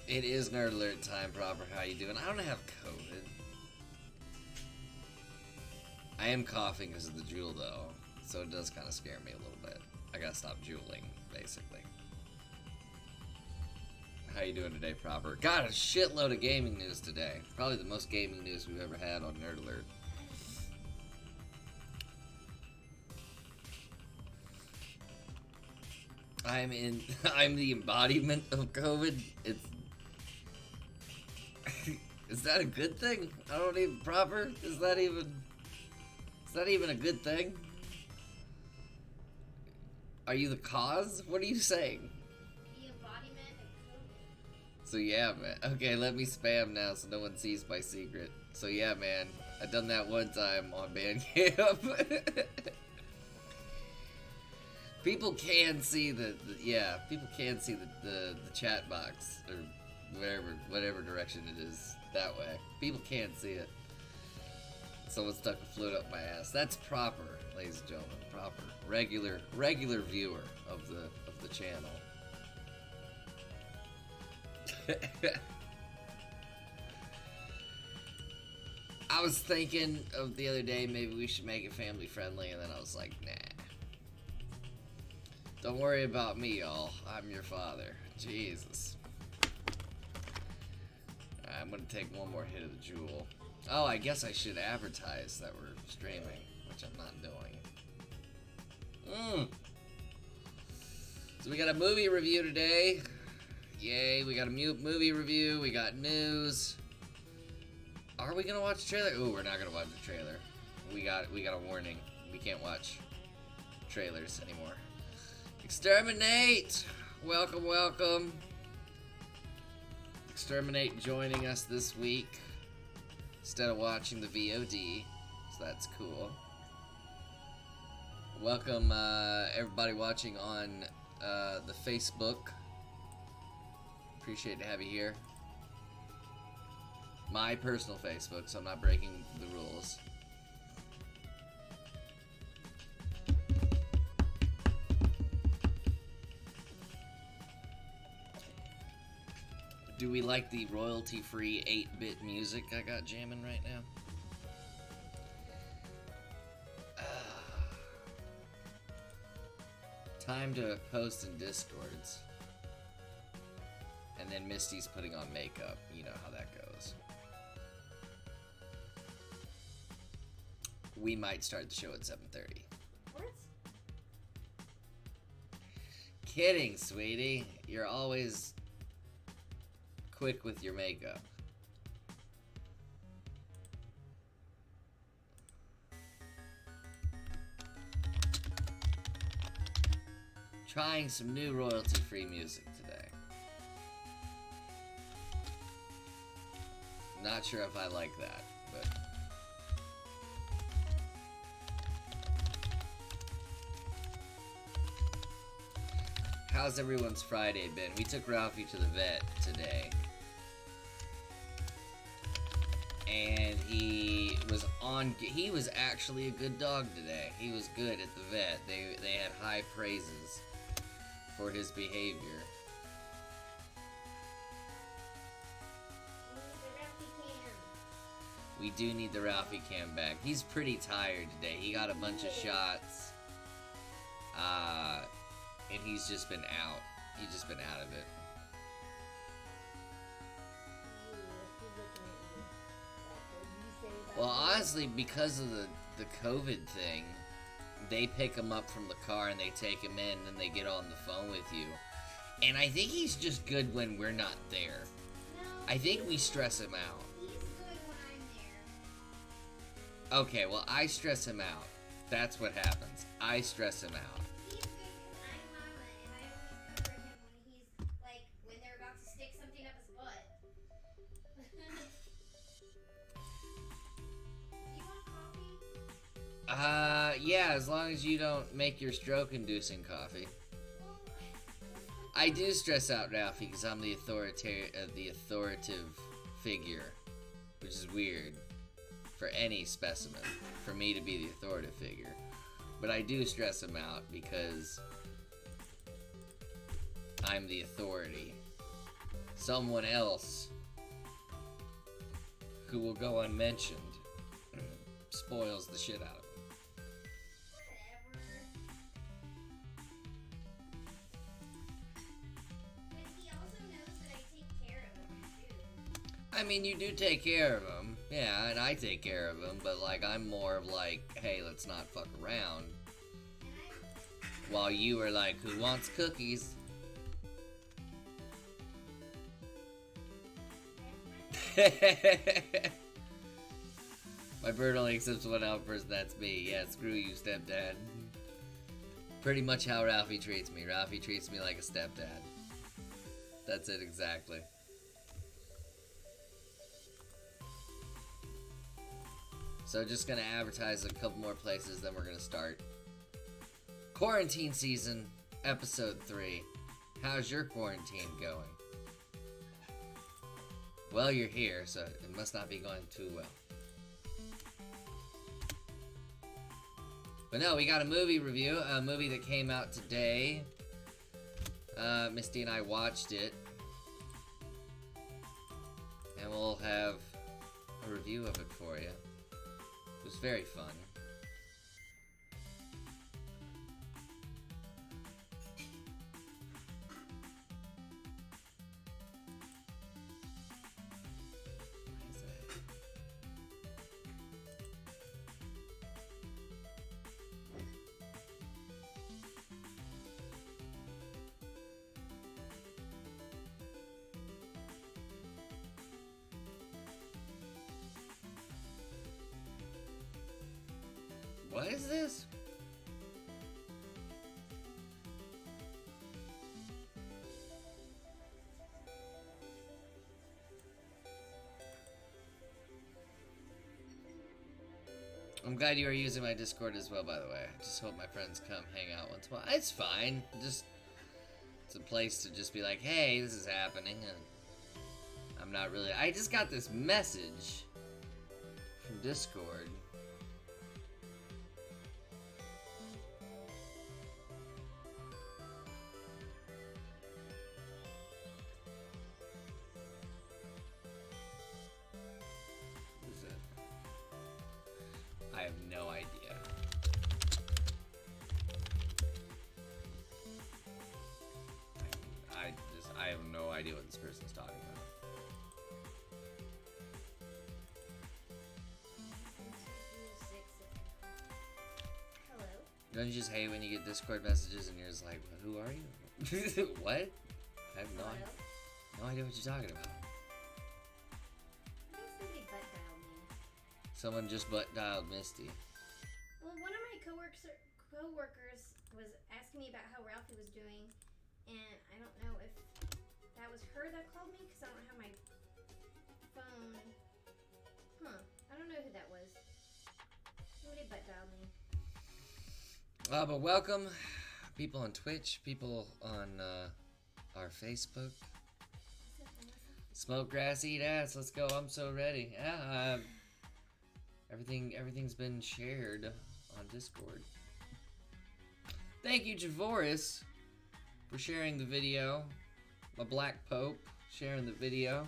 It is Nerd Alert time, proper. How you doing? I don't have COVID. I am coughing because of the jewel, though, so it does kind of scare me a little bit. I gotta stop jeweling, basically. How you doing today, proper? Got a shitload of gaming news today. Probably the most gaming news we've ever had on Nerd Alert. I'm the embodiment of COVID. Is that a good thing? I don't even proper. Is that even a good thing? Are you the cause? What are you saying? The embodiment of COVID. So yeah, man. Okay, let me spam now so no one sees my secret. So yeah, man. I done that one time on Bandcamp. People can see people can see the chat box or whatever direction it is that way. People can see it. Someone stuck a flute up my ass. That's proper, ladies and gentlemen. Proper, regular viewer of the channel. I was thinking of the other day, maybe we should make it family friendly, and then I was like, nah. Don't worry about me, y'all. I'm your father. Jesus. I'm gonna take one more hit of the jewel. Oh, I guess I should advertise that we're streaming, which I'm not doing. So we got a movie review today. Yay, we got a movie review, we got news. Are we gonna watch the trailer? Ooh, we're not gonna watch the trailer. We got a warning. We can't watch trailers anymore. Exterminate! Welcome, welcome. Exterminate joining us this week instead of watching the VOD, so that's cool. Welcome everybody watching on the Facebook. Appreciate to have you here. My personal Facebook, so I'm not breaking the rules. Do we like the royalty-free 8-bit music I got jamming right now? Time to post in Discords. And then Misty's putting on makeup. You know how that goes. We might start the show at 7:30. What? Kidding, sweetie. You're always quick with your makeup. Trying some new royalty-free music today. Not sure if I like that, but how's everyone's Friday been? We took Ralphie to the vet today. And he was actually a good dog today. He was good at the vet. They had high praises for his behavior. We do need the Ralphie cam back. He's pretty tired today. He got a bunch of shots. And he's just been out. He's just been out of it. Well, honestly, because of the COVID thing, they pick him up from the car and they take him in and they get on the phone with you. And I think he's just good when we're not there. No, I think we stress him out. he's good when I'm there. Okay, well, I stress him out. That's what happens. I stress him out. He's good because I'm Mama and I always cover him when he's like when they're about to stick something up his butt. You want coffee? Yeah, as long as you don't make your stroke-inducing coffee. Well, I do stress out Ralphie because I'm the authoritative figure, which is weird for any specimen, for me to be the authoritative figure. But I do stress him out because I'm the authority. someone else who will go unmentioned spoils the shit out of him. Whatever. But he also knows that I take care of him too. I mean, you do take care of him, yeah, and I take care of him, but like, I'm more of like, hey, let's not fuck around. And While you are like, who wants cookies? My bird only accepts one outburst, that's me. Yeah, screw you, stepdad. Pretty much how Ralphie treats me. Ralphie treats me like a stepdad. That's it exactly. So just gonna advertise a couple more places, then we're gonna start. Quarantine season, episode 3. How's your quarantine going? Well, you're here, so it must not be going too well. But no, we got a movie review, a movie that came out today. Misty and I watched it. And we'll have a review of it for you. It was very fun. Why is that? What is this? I'm glad you are using my Discord as well, by the way. I just hope my friends come hang out once in a while. It's fine. Just, it's a place to just be like, hey, this is happening. And I'm not really. I just got this message from Discord. What is it? I have no idea. I have no idea what this person's talking about. hello. Don't you just hate when you get Discord messages and you're just like, who are you? What? I have Hello. no idea what you're talking about. I think somebody butt dialed me. Someone just butt dialed Misty. Well, one of my coworkers was asking me about how Ralphie was doing, and I don't know if that was her that called me because I don't have my phone. I don't know who that was. Somebody butt dialed me. But welcome, people on Twitch, people on our Facebook. Smoke grass, eat ass. Let's go. I'm so ready. Yeah. Everything's been shared on Discord. Thank you, Javoris, for sharing the video. My Black Pope sharing the video,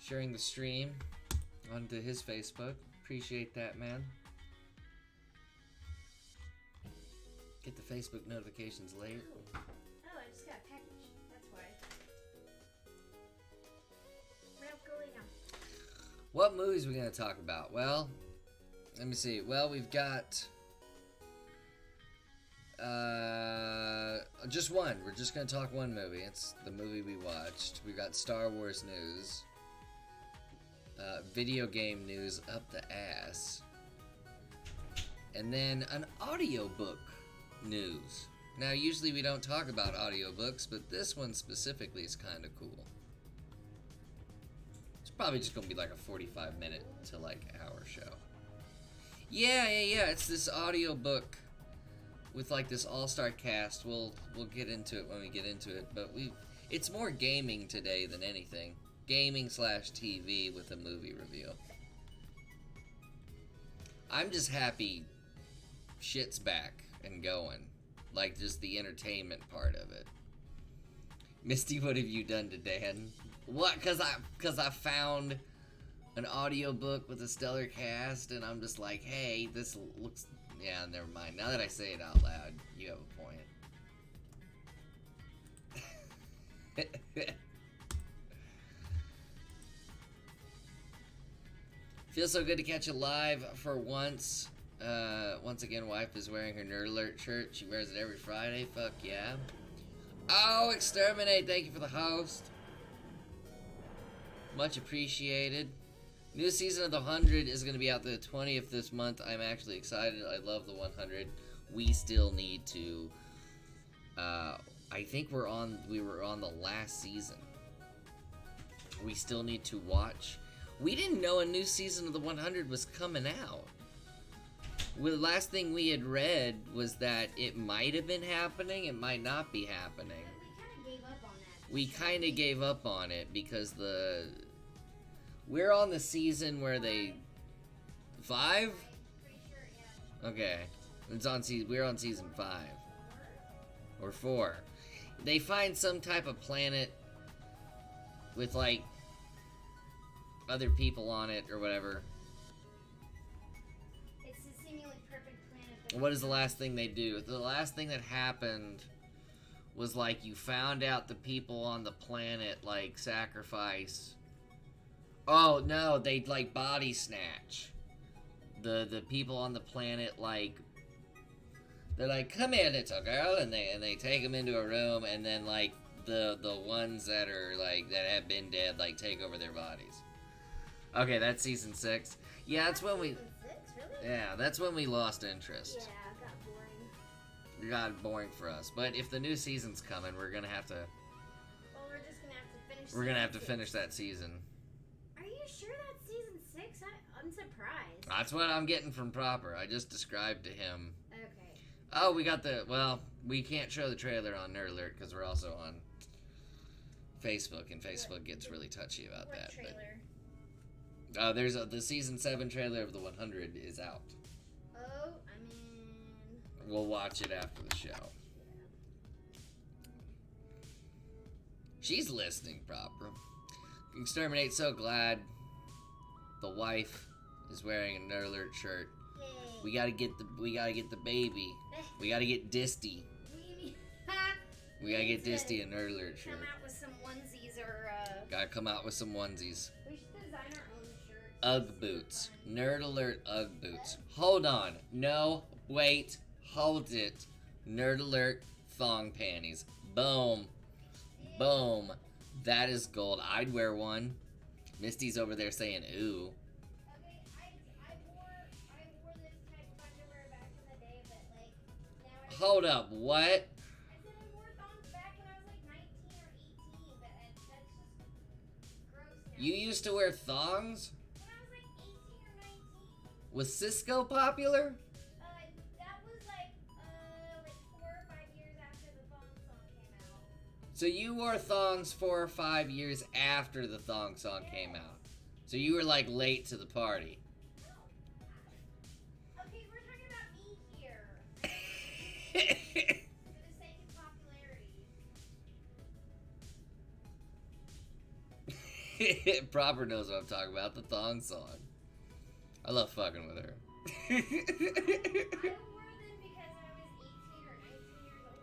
sharing the stream onto his Facebook. Appreciate that, man. Get the Facebook notifications late. Oh, I just got a package. That's why. Ralph, go lay down. What movies are we going to talk about? Well, let me see. Well, we've got just one. We're just going to talk one movie. It's the movie we watched. We've got Star Wars news, video game news up the ass, and then an audiobook news. Now, usually we don't talk about audiobooks, but this one specifically is kind of cool. It's probably just going to be like a 45-minute to like hour show. Yeah. It's this audiobook with like this all-star cast. We'll get into it when we get into it, but it's more gaming today than anything. Gaming/TV with a movie review. I'm just happy shit's back and going. Like, just the entertainment part of it. Misty, what have you done to Dan? What? Cause I found an audiobook with a stellar cast, and I'm just like, hey, this looks. Yeah, never mind. Now that I say it out loud, you have a point. Feels so good to catch you live for once. Once again, wife is wearing her Nerd Alert shirt. She wears it every Friday. Fuck yeah. Oh, Exterminate, thank you for the host. Much appreciated. New season of The 100 is going to be out the 20th this month. I'm actually excited. I love The 100. We still need to... I think we were on the last season. We still need to watch. We didn't know a new season of The 100 was coming out. Well, the last thing we had read was that it might have been happening, it might not be happening. We kind of gave up on it because we're on the season where they 5? Okay. We're on season 5 or 4. They find some type of planet with like other people on it or whatever. It's a seemingly perfect planet. What is the last thing they do? The last thing that happened was like you found out the people on the planet like sacrifice. Oh no, they like body snatch. The people on the planet like they're like, come here, little girl, and they take them into a room, and then like the ones that are like that have been dead like take over their bodies. Okay, that's season 6. Yeah, that's when we. Season 6, really? Yeah, that's when we lost interest. Yeah, it got boring. It got boring for us. But if the new season's coming, we're gonna have to. Well, we're just gonna have to finish. We're gonna have to season finish that season. Are you sure that's season 6? I'm surprised. That's what I'm getting from Proper. I just described to him. Okay. Oh, we got the. Well, we can't show the trailer on Nerd Alert because we're also on Facebook, and Facebook gets really touchy about What that. trailer? But the season 7 trailer of the 100 is out. Oh, I mean. We'll watch it after the show. She's listening, Proper. Exterminate, so glad the wife is wearing a Nerd Alert shirt. Yay. We gotta get the baby. We gotta get Disty. We gotta get Disty a Nerd Alert shirt. Come out with some onesies or Gotta come out with some onesies. we should design our own shirts. Ugg boots. Nerd Alert Ugg boots. Hold on. No, wait. Hold it. Nerd Alert thong panties. Boom. Boom. That is gold. I'd wear one. Misty's over there saying, ooh. Okay, I wore this type of underwear back in the day, but like now I Hold up. What? said I wore thongs back when I was like 19 or 18, but that's just gross now. You used to wear thongs? When I was like 18 or 19, Was Cisco popular? that was like 4 or 5 years after the thong song came out. So you wore thongs 4 or 5 years after the thong song came out. So you were like late to the party. Okay, we're talking about me here. For the sake of popularity. Proper knows what I'm talking about, the thong song. I love fucking with her. I wore them because I was 18 or 19 years old.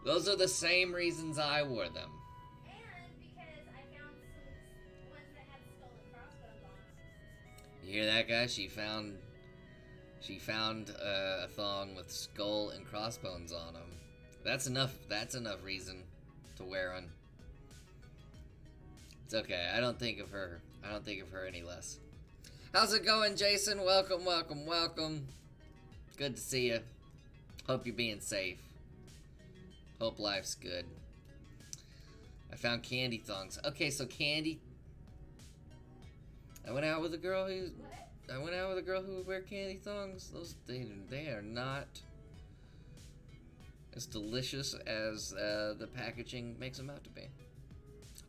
Those are the same reasons I wore them. And because I found some ones that had skull and crossbones on them. You hear that, guys? She found a thong with skull and crossbones on them. That's enough reason to wear one. It's okay. I don't think of her any less. How's it going, Jason? Welcome, welcome, welcome. Good to see you. Hope you're being safe. Hope life's good. I found candy thongs. Okay, so candy. I went out with a girl who would wear candy thongs. They are not as delicious as the packaging makes them out to be.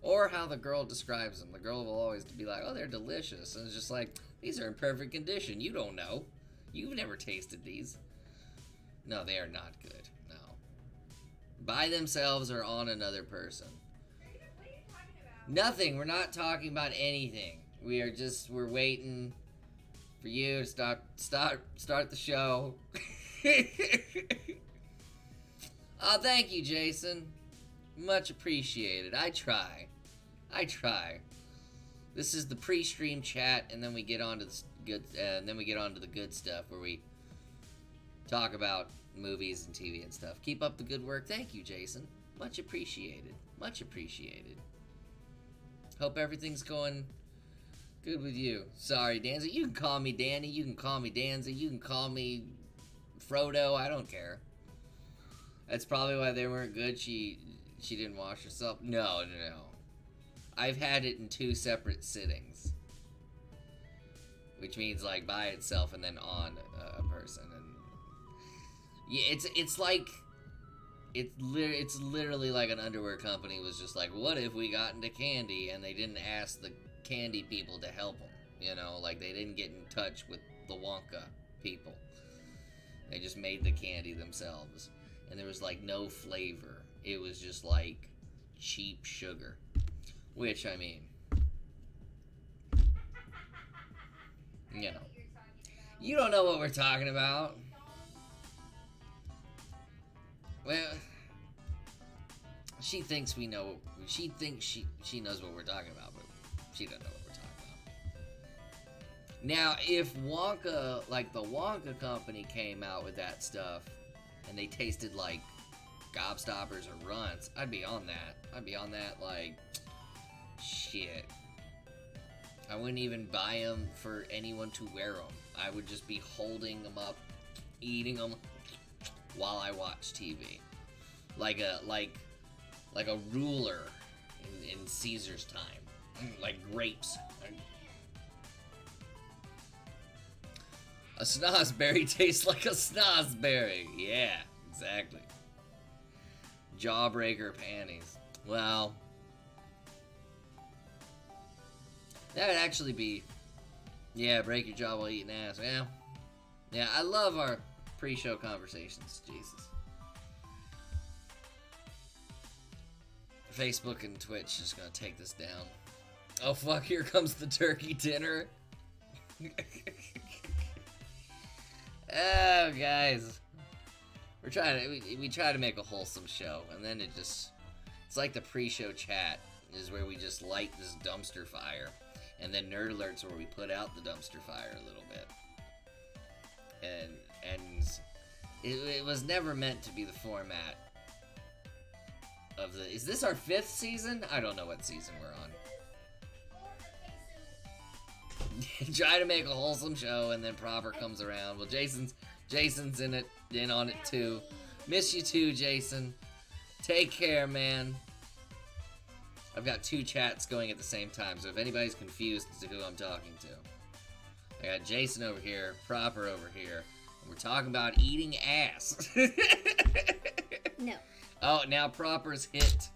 Or how the girl describes them. The girl will always be like, oh, they're delicious. And it's just like, these are in perfect condition. You don't know. You've never tasted these. No, they are not good. No. by themselves or on another person. What are you talking about? Nothing. We're not talking about anything. We're waiting for you to start the show. Oh, thank you, Jason. Much appreciated. I try. This is the pre-stream chat, and then we get on to the good stuff where we talk about movies and TV and stuff. Keep up the good work. Thank you, Jason. Much appreciated. Much appreciated. Hope everything's going good with you. Sorry, Danza. You can call me Danny. You can call me Danza. You can call me Frodo. I don't care. That's probably why they weren't good. She didn't wash herself. No. I've had it in 2 separate sittings. Which means like by itself and then on a person. And yeah, it's like it's literally like an underwear company was just like, what if we got into candy and they didn't ask the candy people to help them? You know, like they didn't get in touch with the Wonka people. They just made the candy themselves. And there was like no flavor. It was just like cheap sugar. Which, I mean, you know. You don't know what we're talking about. Well, she thinks we know. She thinks she knows what we're talking about, but she doesn't know what we're talking about. Now, if Wonka, like the Wonka company came out with that stuff, and they tasted like Gobstoppers or Runts, I'd be on that. I'd be on that like, shit. I wouldn't even buy them for anyone to wear them. I would just be holding them up, eating them while I watch TV, like a ruler in Caesar's time, like grapes. A snozberry tastes like a snozberry. Yeah, exactly. Jawbreaker panties. Well, that would actually be, yeah, break your jaw while eating ass. Yeah, I love our pre-show conversations. Jesus. Facebook and Twitch is gonna take this down. Oh fuck, here comes the turkey dinner. Oh, guys. We try to make a wholesome show, and then it's like the pre-show chat is where we just light this dumpster fire, and then Nerd Alert's where we put out the dumpster fire a little bit. And it was never meant to be the format of the... Is this our 5th season? I don't know what season we're on. Try to make a wholesome show, and then Proper comes around. Well, Jason's in on it too. Miss you too, Jason. Take care, man. I've got 2 chats going at the same time, so if anybody's confused as to who I'm talking to, I got Jason over here, Proper over here, and we're talking about eating ass. No. Oh, now Proper's hit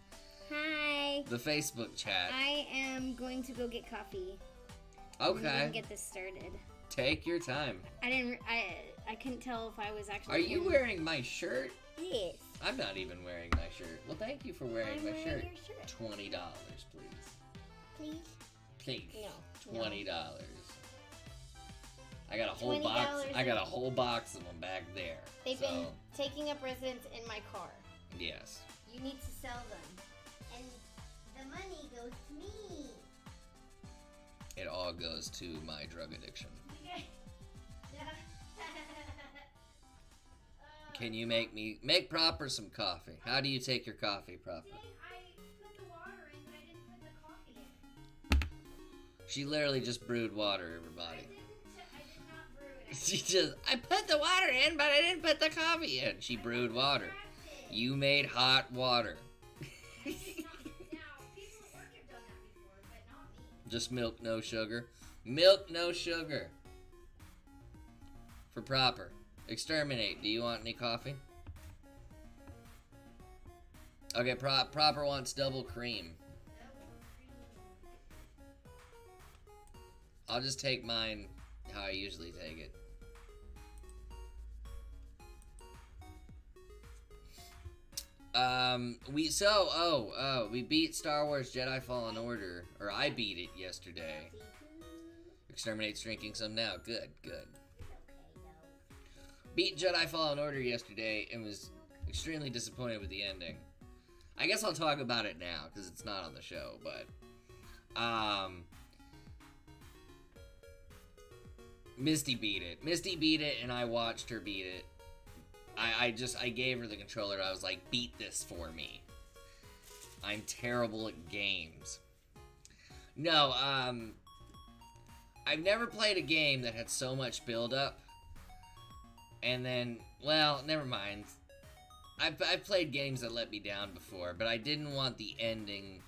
Hi. the Facebook chat. I am going to go get coffee. Okay. And get this started. Take your time. I couldn't tell if I was actually. Are you wearing my shirt? Yes. I'm not even wearing my shirt. Well, thank you for wearing my shirt. Your shirt. $20, please. Please. No. $20. I got a whole box. I got a whole box of them back there. They've been taking up residence in my car. Yes. You need to sell them, and the money goes to me. It all goes to my drug addiction. Can you make Proper some coffee? How do you take your coffee, Proper? I put the water in, but I didn't put the coffee in. She literally just brewed water, everybody. I did not brew it. She just, I put the water in, but I didn't put the coffee in. She brewed water. You made hot water. Now, people at work have done that before, but not me. Just milk, no sugar. Milk, no sugar. For Proper. Exterminate. Do you want any coffee? Okay, Proper wants double cream. I'll just take mine how I usually take it. We beat Star Wars Jedi Fallen Order, or I beat it yesterday. Exterminate's drinking some now. Good. Beat Jedi Fallen Order yesterday and was extremely disappointed with the ending. I guess I'll talk about it now because it's not on the show, but Misty beat it, and I watched her beat it. I gave her the controller. I was like, beat this for me. I'm terrible at games. No, I've never played a game that had so much build-up. And then, well, never mind. I've played games that let me down before, but I didn't want the ending.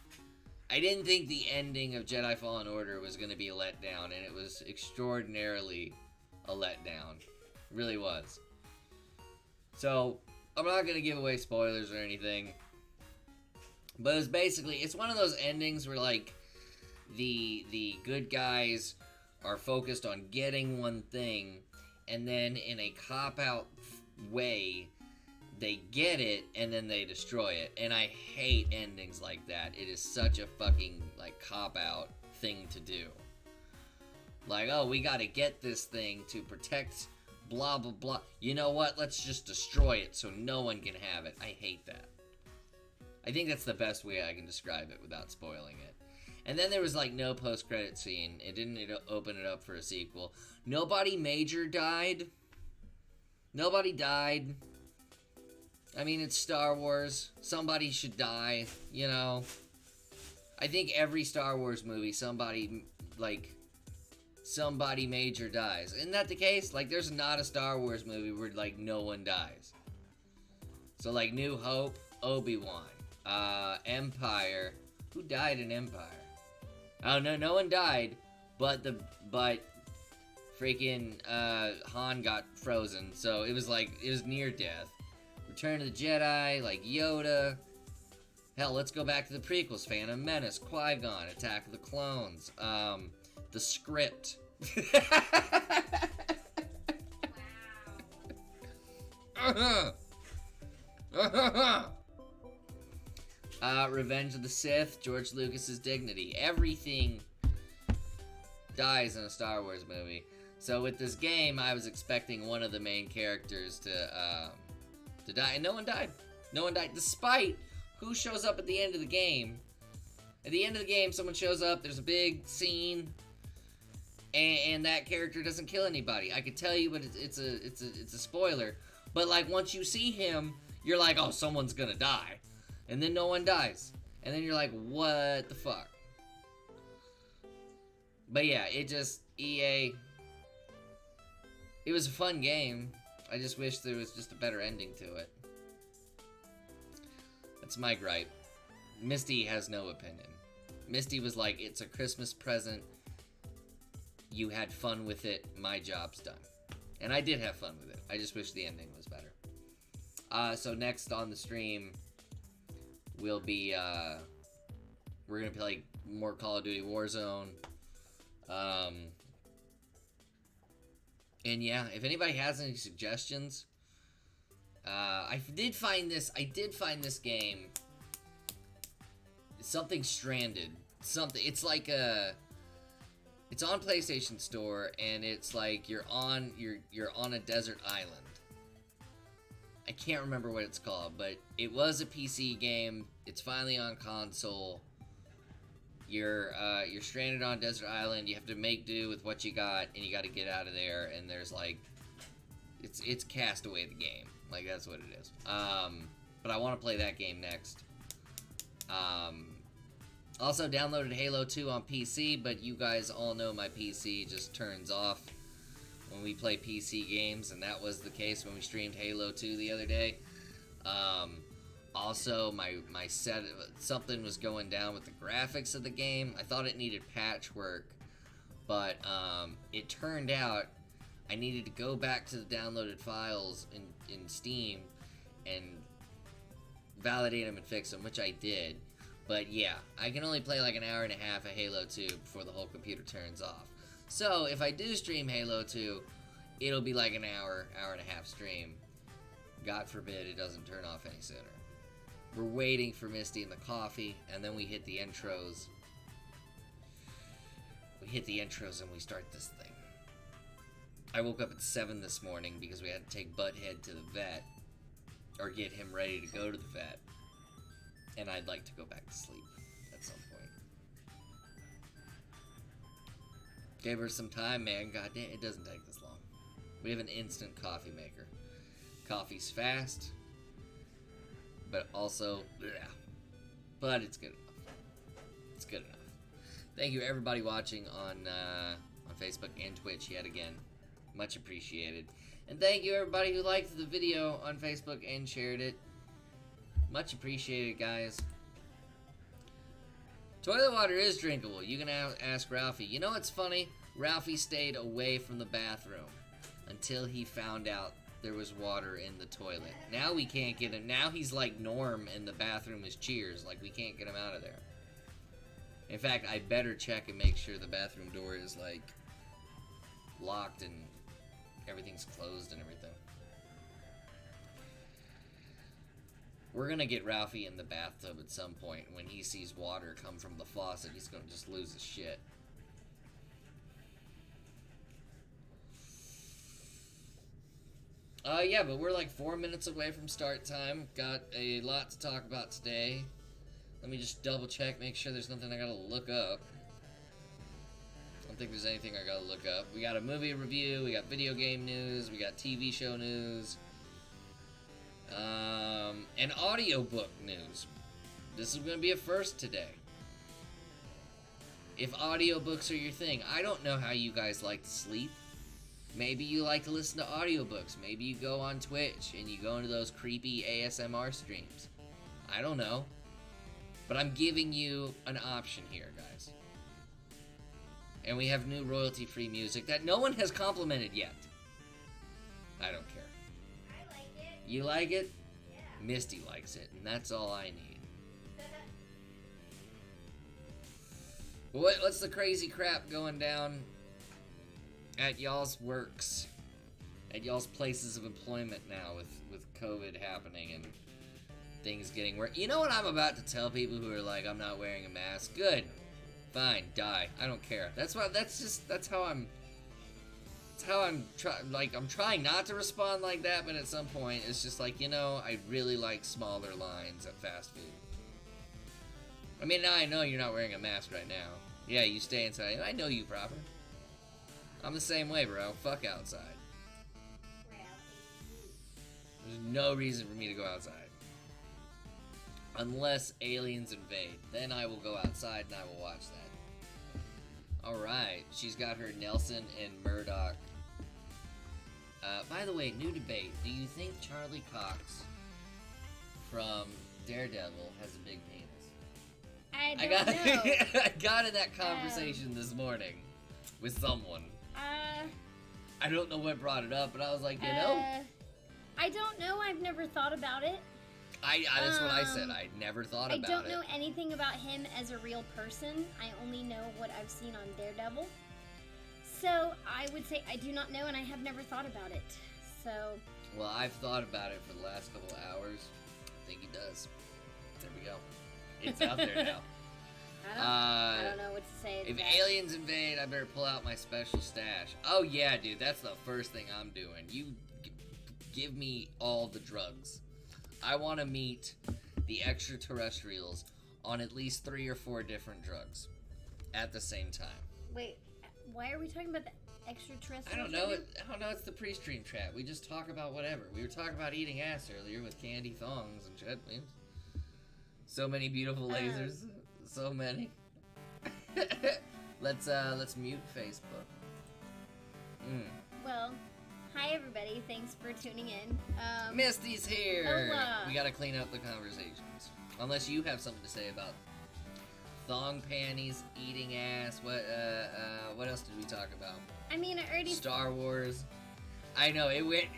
I didn't think the ending of Jedi Fallen Order was going to be a letdown, and it was extraordinarily a letdown. It really was. So, I'm not going to give away spoilers or anything. But it's one of those endings where, like, the good guys are focused on getting one thing, and then in a cop-out way, they get it, and then they destroy it. And I hate endings like that. It is such a fucking, like, cop-out thing to do. Like, oh, we gotta get this thing to protect blah, blah, blah. You know what? Let's just destroy it so no one can have it. I hate that. I think that's the best way I can describe it without spoiling it. And then there was, like, no post-credit scene. It didn't open it up for a sequel. Nobody major died. Nobody died. I mean, it's Star Wars. Somebody should die, you know? I think every Star Wars movie, somebody major dies. Isn't that the case? Like, there's not a Star Wars movie where, like, no one dies. So, like, New Hope, Obi-Wan. Empire. Who died in Empire? Oh, no one died, but freaking, Han got frozen, so it was near death. Return of the Jedi, like Yoda. Hell, let's go back to the prequels. Phantom Menace, Qui-Gon, Attack of the Clones, The Script. Revenge of the Sith, George Lucas's Dignity. Everything dies in a Star Wars movie. So with this game, I was expecting one of the main characters to die, and no one died. No one died, despite who shows up at the end of the game. At the end of the game, someone shows up, there's a big scene, and that character doesn't kill anybody. I could tell you, but it's a spoiler. But, like, once you see him, you're like, oh, someone's gonna die. And then no one dies. And then you're like, what the fuck? But yeah, EA, it was a fun game. I just wish there was just a better ending to it. That's my gripe. Misty has no opinion. Misty was like, it's a Christmas present. You had fun with it. My job's done. And I did have fun with it. I just wish the ending was better. So next on the stream, we'll be, we're gonna play more Call of Duty Warzone. And yeah, if anybody has any suggestions, I did find this game, something Stranded. It's like it's on PlayStation Store, and it's like you're on a desert island. I can't remember what it's called, but it was a PC game. It's finally on console. You're stranded on a desert island. You have to make do with what you got, and you got to get out of there. And there's like, it's Castaway the game. Like, that's what it is. But I want to play that game next. Also downloaded Halo 2 on PC, but you guys all know my PC just turns off when we play PC games, and that was the case when we streamed Halo 2 the other day. Also, my something was going down with the graphics of the game. I thought it needed patchwork, but it turned out I needed to go back to the downloaded files in Steam and validate them and fix them, which I did. But yeah, I can only play like an hour and a half of Halo 2 before the whole computer turns off. So if I do stream Halo 2, it'll be like an hour and a half stream. God forbid it doesn't turn off any sooner. We're waiting for Misty and the coffee, and then we hit the intros. We hit the intros and we start this thing. I woke up at 7 this morning because we had to take Butthead to the vet, or get him ready to go to the vet. And I'd like to go back to sleep at some point. Gave her some time, man. God damn, it doesn't take this long. We have an instant coffee maker. Coffee's fast, but also, bleh. But it's good enough. It's good enough. Thank you everybody watching on Facebook and Twitch yet again. Much appreciated. And thank you everybody who liked the video on Facebook and shared it. Much appreciated, guys. Toilet water is drinkable. You can ask Ralphie. You know what's funny? Ralphie stayed away from the bathroom until he found out there was water in the toilet. Now we can't get him. Now he's like Norm and the bathroom is Cheers. Like, we can't get him out of there. In fact, I better check and make sure the bathroom door is, like, locked and everything's closed and everything. We're gonna get Ralphie in the bathtub at some point. When he sees water come from the faucet, he's gonna just lose his shit. Yeah, but we're like 4 minutes away from start time. Got a lot to talk about today. Let me just double check, make sure there's nothing I gotta look up. I don't think there's anything I gotta look up. We got a movie review, we got video game news, we got TV show news, and audiobook news. This is gonna be a first today. If audiobooks are your thing, I don't know how you guys like to sleep. Maybe you like to listen to audiobooks. Maybe you go on Twitch and you go into those creepy ASMR streams. I don't know. But I'm giving you an option here, guys. And we have new royalty-free music that no one has complimented yet. I don't care. I like it. You like it? Yeah. Misty likes it, and that's all I need. What's the crazy crap going down at y'all's works, at y'all's places of employment now with COVID happening and things getting worse? You know what I'm about to tell people who are like, I'm not wearing a mask? Good. Fine, die. I don't care. That's how I'm trying not to respond like that, but at some point it's just like, you know, I really like smaller lines at fast food. I mean, now I know you're not wearing a mask right now. Yeah, you stay inside. I know you, proper. I'm the same way, bro. Fuck outside. There's no reason for me to go outside. Unless aliens invade. Then I will go outside and I will watch that. Alright. She's got her Nelson and Murdoch. By the way, new debate. Do you think Charlie Cox from Daredevil has a big penis? I don't know. I got in that conversation this morning with someone. I don't know what brought it up, but I was like, you know? I don't know. I've never thought about it. That's what I said. I never thought about it. I don't know anything about him as a real person. I only know what I've seen on Daredevil. So I would say I do not know, and I have never thought about it. So. Well, I've thought about it for the last couple of hours. I think he does. There we go. It's out there now. I don't know what to say. If aliens invade, I better pull out my special stash. Oh yeah, dude, that's the first thing I'm doing. You give me all the drugs. I want to meet the extraterrestrials on at least 3 or 4 different drugs at the same time. Wait, why are we talking about the extraterrestrials? I don't know. It's the pre-stream chat. We just talk about whatever. We were talking about eating ass earlier with candy thongs and shit. So many beautiful lasers. So many. Let's mute Facebook. Well, hi everybody. Thanks for tuning in. Misty's here. Hola. We gotta clean up the conversations. Unless you have something to say about thong panties, eating ass. What else did we talk about? I mean, I already. Star Wars. I know it went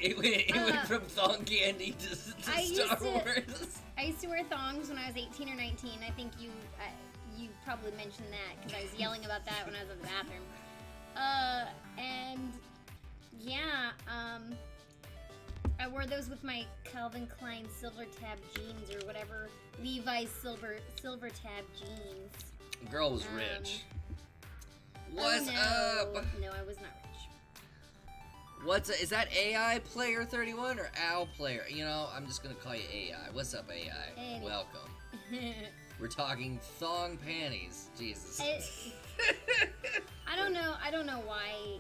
from thong candy to Star Wars. I used to wear thongs when I was 18 or 19. I think you probably mentioned that because I was yelling about that when I was in the bathroom. And yeah, I wore those with my Calvin Klein silver tab jeans or whatever. Levi's silver tab jeans. Girl was rich. What's no. up? No, I was not rich. Is that AI Player 31 or Al Player? You know, I'm just gonna call you AI. What's up, AI? Hey. Welcome. We're talking thong panties. Jesus. I don't know why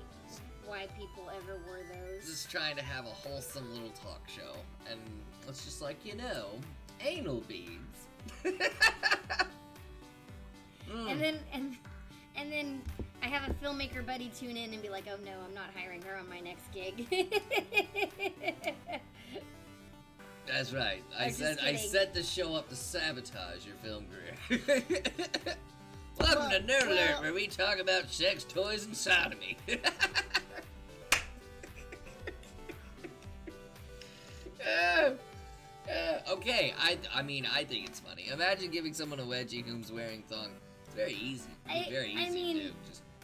people ever wore those. Just trying to have a wholesome little talk show, and it's just like, you know, anal beads. And then I have a filmmaker buddy tune in and be like, oh no, I'm not hiring her on my next gig. That's right. I set the show up to sabotage your film career. Welcome to Nerd Alert, where we talk about sex, toys, and sodomy. Okay, I mean, I think it's funny. Imagine giving someone a wedgie who's wearing thong. It's very easy. It's very easy to do.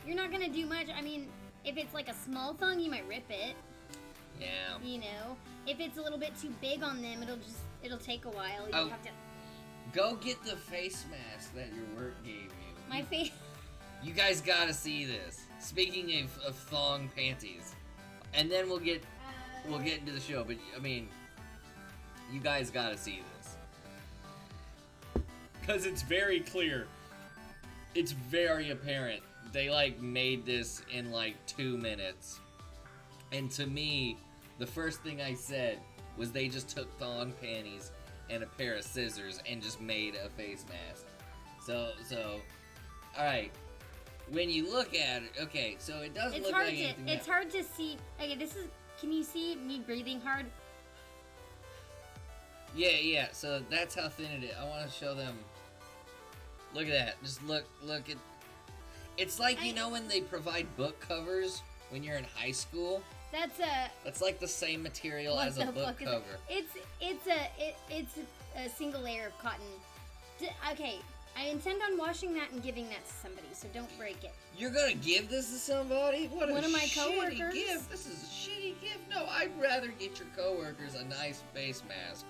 You're not gonna do much. I mean, if it's like a small thong, you might rip it. Yeah. You know, if it's a little bit too big on them, it'll take a while. You have to go get the face mask that your work gave you. My face. You guys gotta see this. Speaking of thong panties, and then we'll get into the show. But I mean, you guys gotta see this because it's very clear. It's very apparent. They like made this in like 2 minutes, and to me, the first thing I said was they just took thong panties and a pair of scissors and just made a face mask. So, all right. When you look at it, okay, so it doesn't look like anything. It's hard to see. Okay, can you see me breathing hard? Yeah. So that's how thin it is. I want to show them. Look at that. Just look at. It's like, you know, when they provide book covers when you're in high school. That's like the same material as a book cover. It's a single layer of cotton. Okay, I intend on washing that and giving that to somebody, so don't break it. You're gonna give this to somebody? One of my coworkers. Shitty gift. This is a shitty gift. No, I'd rather get your coworkers a nice face mask.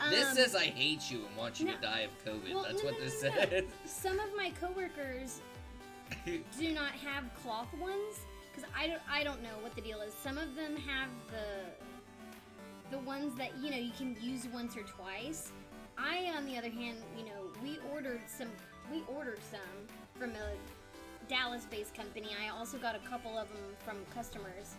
This says I hate you and want you to die of COVID. Well, That's what this says. Some of my coworkers do not have cloth ones. Because I don't know what the deal is. Some of them have the ones that, you know, you can use once or twice. I, on the other hand, you know, we ordered some from a Dallas-based company. I also got a couple of them from customers.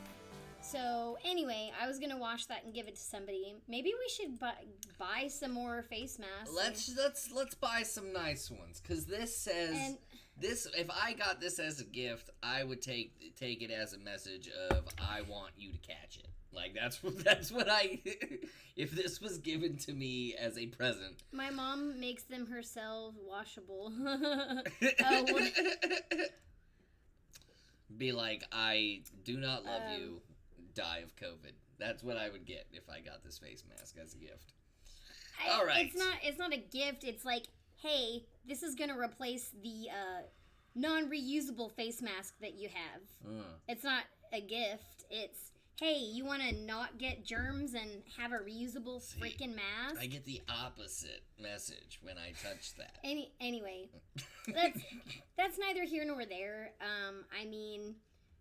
So anyway, I was gonna wash that and give it to somebody. Maybe we should buy some more face masks. Let's buy some nice ones. Cause this says. If I got this as a gift, I would take it as a message of I want you to catch it. Like that's what I. If this was given to me as a present, my mom makes them herself washable. Be like, I do not love you. Die of COVID. That's what I would get if I got this face mask as a gift. All right. It's not a gift. It's like, hey, this is gonna replace the non-reusable face mask that you have. It's not a gift. It's, hey, you want to not get germs and have a reusable freaking mask? I get the opposite message when I touch that. Anyway, that's neither here nor there. I mean,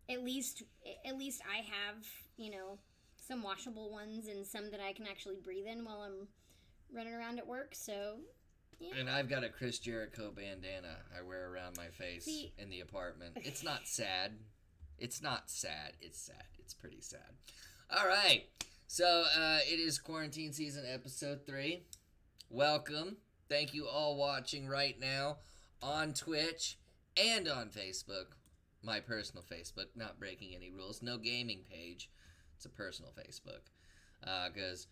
at least I have, you know, some washable ones and some that I can actually breathe in while I'm running around at work. So. Yeah. And I've got a Chris Jericho bandana I wear around my face in the apartment. It's not sad. It's not sad. It's sad. It's pretty sad. All right. So it is quarantine season episode 3. Welcome. Thank you all watching right now on Twitch and on Facebook. My personal Facebook. Not breaking any rules. No gaming page. It's a personal Facebook. Because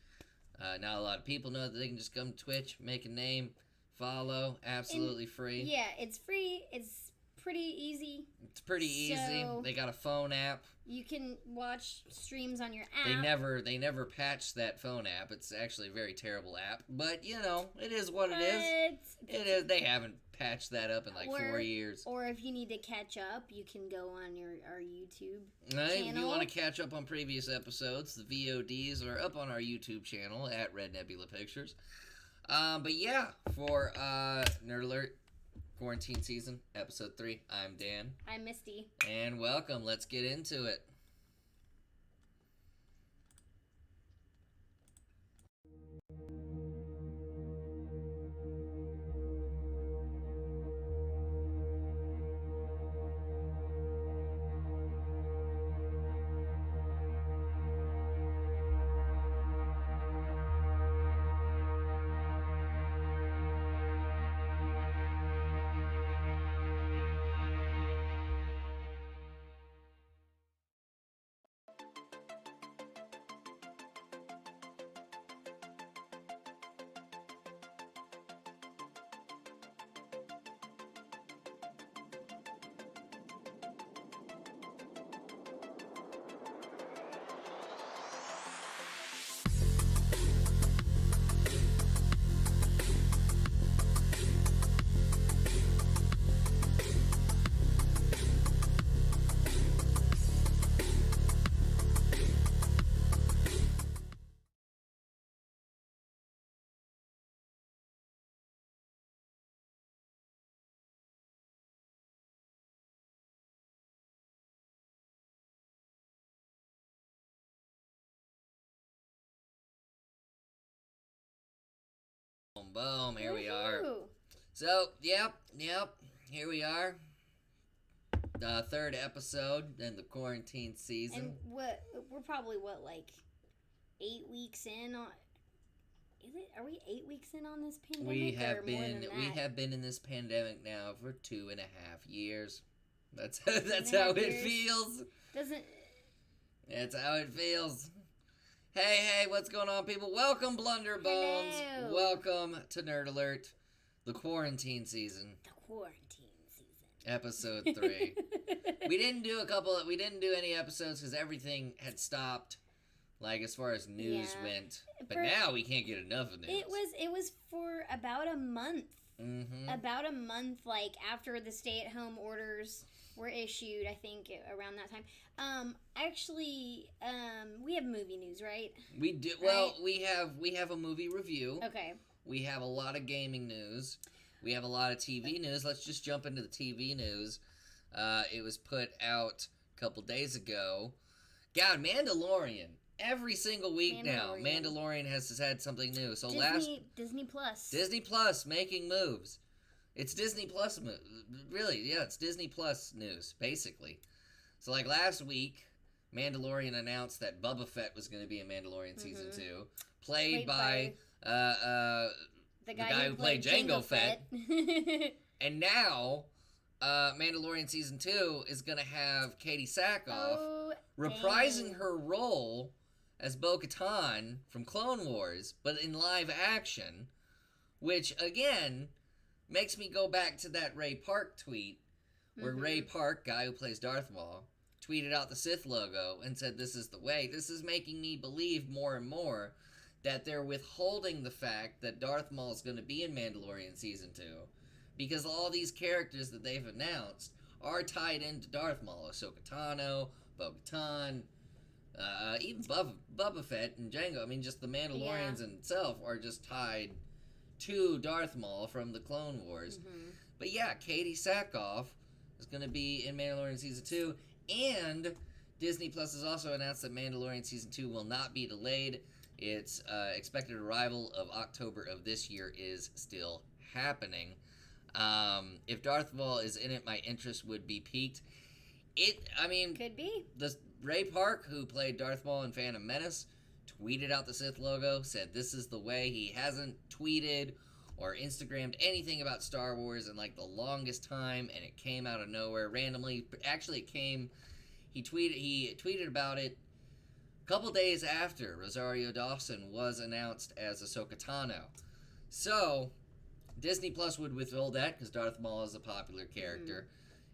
not a lot of people know that they can just come to Twitch, make a name, follow, absolutely free. Yeah, it's free. It's pretty easy. It's pretty easy. So- They got a phone app. You can watch streams on your app. They never patched that phone app. It's actually a very terrible app. But it is what it is. It is. They haven't patched that up in like 4 years. Or if you need to catch up, you can go on our YouTube If you channel. want to catch up on previous episodes, the VODs are up on our YouTube channel at Red Nebula Pictures. But yeah, for Nerd Alert Quarantine Season, Episode 3, I'm Dan. I'm Misty. And welcome. Let's get into it. Boom, here we are. Woohoo. So, yep, here we are. The third episode in the quarantine season. And we're probably like 8 weeks in on. Is it? Are we 8 weeks in on this pandemic? We or have more than we that? have been in this pandemic now for 2.5 years. That's 2.5 how it years. feels. Doesn't. That's how it feels. Hey, what's going on, people? Welcome, Blunderbones. Hello. Welcome to Nerd Alert, the quarantine season, The quarantine season. episode 3. We didn't do any episodes because everything had stopped, like as far as news Yeah. went. But For- now we can't get enough of news. It was for about a month. Mm-hmm. About a month, like after the stay-at-home orders were issued, I think around that time. We have movie news, right? We do. Well, we have a movie review. Okay. We have a lot of gaming news. We have a lot of TV news. Let's just jump into the TV news. It was put out a couple days ago. God, Mandalorian. Every single week now, Mandalorian has had something new. So Disney Plus. Disney Plus making moves. It's Disney Plus, really, yeah, it's Disney Plus news, basically. So, like, last week, Mandalorian announced that Boba Fett was going to be in Mandalorian Season 2, played by the guy who played Jango Fett. And now, Mandalorian Season 2 is going to have Katie Sackhoff reprising dang. her role as Bo-Katan from Clone Wars, but in live action, which, again, makes me go back to that Ray Park tweet, where Ray Park, guy who plays Darth Maul, tweeted out the Sith logo and said, "This is the way." This is making me believe more and more that they're withholding the fact that Darth Maul is going to be in Mandalorian Season 2, because all these characters that they've announced are tied into Darth Maul. Ahsoka Tano, Bo-Katan, even Boba Fett and Jango. I mean, just the Mandalorians in itself are just tied to Darth Maul from the Clone Wars. But yeah, Katie Sackhoff is going to be in Mandalorian Season 2, and Disney Plus has also announced that Mandalorian Season 2 will not be delayed. Its expected arrival of October of this year is still happening. If Darth Maul is in it, my interest would be piqued. Could be. The Ray Park, who played Darth Maul in Phantom Menace, tweeted out the Sith logo, said this is the way. He hasn't tweeted or Instagrammed anything about Star Wars in like the longest time, and it came out of nowhere randomly. Actually, he tweeted about it a couple days after Rosario Dawson was announced as Ahsoka Tano. So, Disney Plus would withhold that because Darth Maul is a popular character.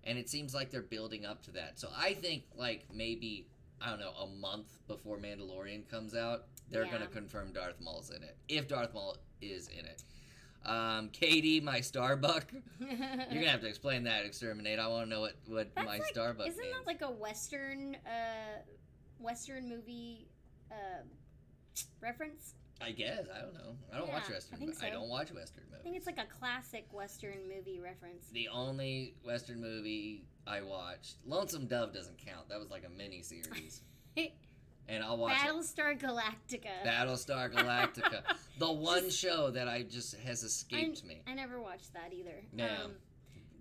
and it seems like they're building up to that. So I think like maybe I don't know a month before Mandalorian comes out, they're gonna confirm Darth Maul's in it if Darth Maul is in it. Katie, my Starbuck. You're gonna have to explain that. Exterminate. I want to know what That's my like, Starbuck isn't means. that like a Western movie reference? I guess I don't know. I don't watch Western. I think so. I don't watch Western movies. I think it's like a classic Western movie reference. The only Western movie I watched, Lonesome Dove doesn't count. That was like a mini series. And I'll watch Battlestar Galactica. Battlestar Galactica. The one show that has escaped me. I never watched that either. Yeah.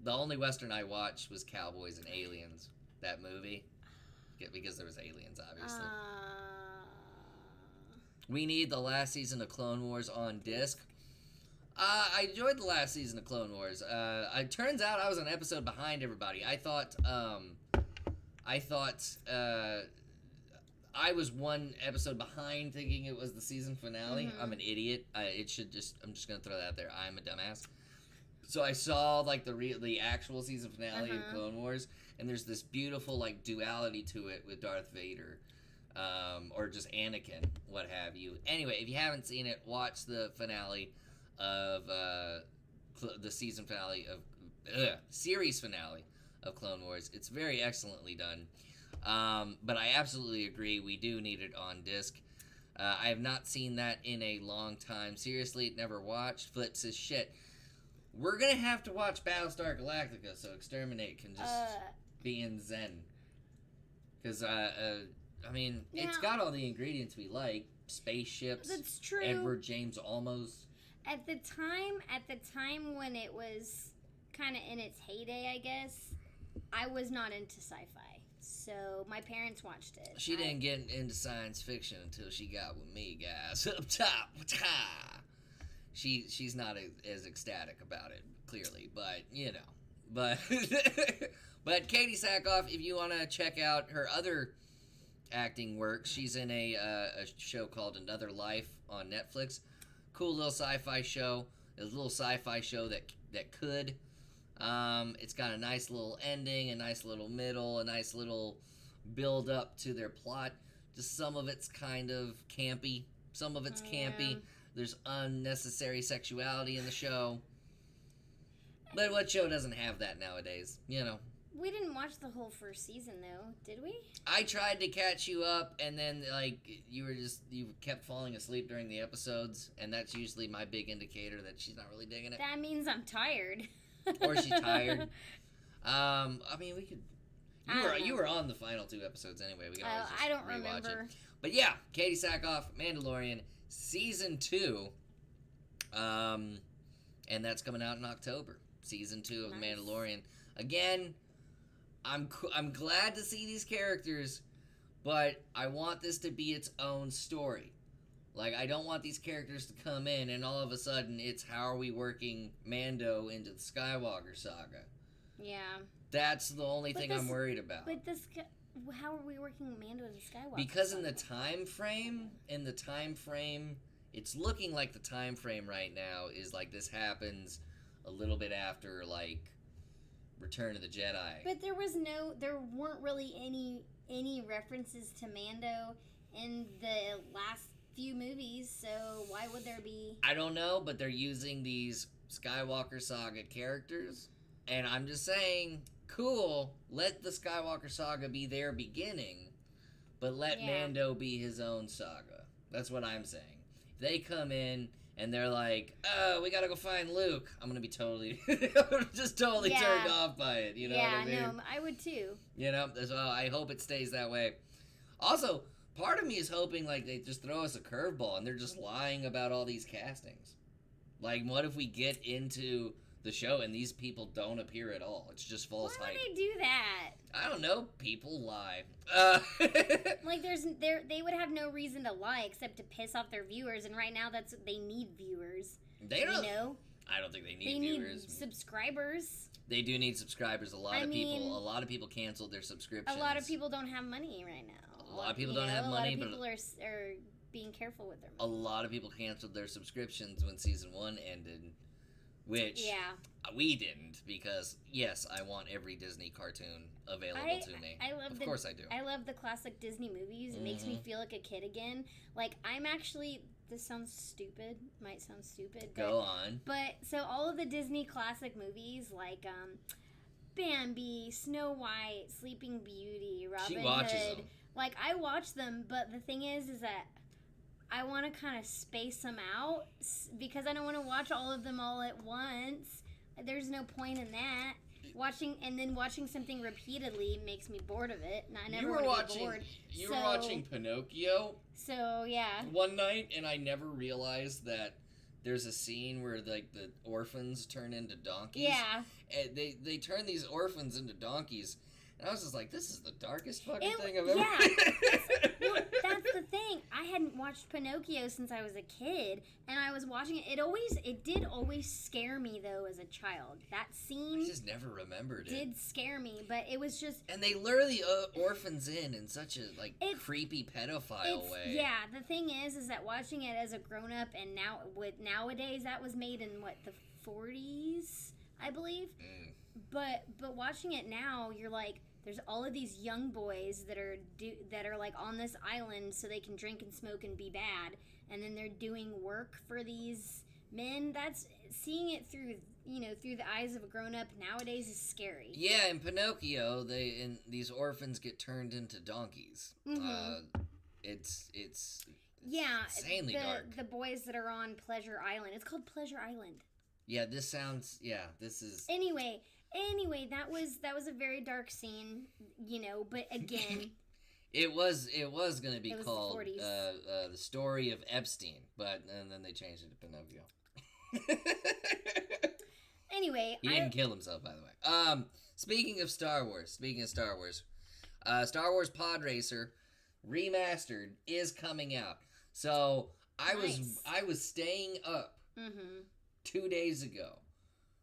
The only Western I watched was Cowboys and Aliens. That movie. Because there was aliens, obviously. We need the last season of Clone Wars on disc. I enjoyed the last season of Clone Wars. It turns out I was an episode behind everybody. I thought I was one episode behind, thinking it was the season finale. Mm-hmm. I'm an idiot. I'm just gonna throw that out there. I'm a dumbass. So I saw like the actual season finale of Clone Wars, and there's this beautiful like duality to it with Darth Vader, or just Anakin, what have you. Anyway, if you haven't seen it, watch the finale of the season finale of series finale of Clone Wars. It's very excellently done. But I absolutely agree. We do need it on disc. I have not seen that in a long time. Seriously, never watched. Flip says shit. We're gonna have to watch Battlestar Galactica so Exterminate can just be in Zen. Because I mean, it's got all the ingredients we like: spaceships. That's true. Edward James Olmos. At the time when it was kind of in its heyday, I guess, I was not into sci-fi. So my parents watched it. She didn't get into science fiction until she got with me, guys. Up top. She's not as ecstatic about it, clearly, but you know. But Katie Sackhoff, if you want to check out her other acting work, she's in a show called Another Life on Netflix. Cool little sci-fi show. A little sci-fi show that could. It's got a nice little ending, a nice little middle, a nice little build up to their plot. Just some of it's kind of campy. Some of it's campy. There's unnecessary sexuality in the show. But what show doesn't have that nowadays? You know. We didn't watch the whole first season, though, did we? I tried to catch you up, and then, like, you kept falling asleep during the episodes, and that's usually my big indicator that she's not really digging it. That means I'm tired. Or she's tired. I mean, we could... You were on the final 2 episodes anyway. We can always just I don't rewatch remember. it. But yeah, Katie Sackhoff, Mandalorian, Season 2. And that's coming out in October. Season 2 of Nice. Mandalorian. Again... I'm glad to see these characters, but I want this to be its own story. Like, I don't want these characters to come in and all of a sudden it's how are we working Mando into the Skywalker saga. Yeah. That's the only thing I'm worried about. But how are we working Mando into Skywalker? Because in the time frame, it's looking like the time frame right now is like this happens a little bit after, like, Return of the Jedi. But there weren't really any references to Mando in the last few movies, so why would there be? I don't know, but they're using these Skywalker saga characters, and I'm just saying, cool, let the Skywalker saga be their beginning, but let Mando be his own saga. That's what I'm saying. If they come in and they're like, oh, we gotta go find Luke, I'm gonna be totally turned off by it, you know what I mean? Yeah, no, I would too. You know, so I hope it stays that way. Also, part of me is hoping, like, they just throw us a curveball and they're just lying about all these castings. Like, what if we get into the show and these people don't appear at all? It's just false hype. Why would they do that? I don't know. People lie. Like, they would have no reason to lie except to piss off their viewers, and right now they need viewers. They don't. You know? I don't think they need viewers. They need subscribers. They do need subscribers. A lot of people canceled their subscriptions. A lot of people don't have money right now. A lot of people don't have money, but a lot of people are being careful with their money. A lot of people canceled their subscriptions when season 1 ended. which Yeah. we didn't, because yes, I want every Disney cartoon available to me. Of course I do. I love the classic Disney movies. It makes me feel like a kid again. Like, I'm actually, this sounds stupid, might sound stupid, but, Go on. but so all of the Disney classic movies, like Bambi, Snow White, Sleeping Beauty, Robin She watches Hood, them. like, I watch them, but the thing is that I want to kind of space them out because I don't want to watch all of them all at once. There's no point in that. Watching something repeatedly makes me bored of it, and I never want to get bored. You were watching Pinocchio So yeah. one night, and I never realized that there's a scene where like the orphans turn into donkeys. Yeah. And they turn these orphans into donkeys, and I was just like, this is the darkest fucking thing I've ever. Yeah. Well, that's the thing. I hadn't watched Pinocchio since I was a kid, and I was watching it. It did always scare me though as a child. That scene I just never remembered it. Did scare me, but it was just. And they lure the orphans in such a creepy pedophile way. Yeah, the thing is that watching it as a grown up, and nowadays that was made in what, the 40s, I believe. But watching it now, you're like, there's all of these young boys that are like on this island so they can drink and smoke and be bad, and then they're doing work for these men. That's seeing it through the eyes of a grown up nowadays is scary. Yeah, in Pinocchio, these orphans get turned into donkeys. It's insanely dark. The boys that are on Pleasure Island. It's called Pleasure Island. Yeah, this is. Anyway, that was a very dark scene, but again. It was going to be called the The Story of Epstein, and then they changed it to Pinocchio. Anyway, he didn't kill himself, by the way. Speaking of Star Wars, Star Wars Pod Racer Remastered is coming out. So I was staying up 2 days ago,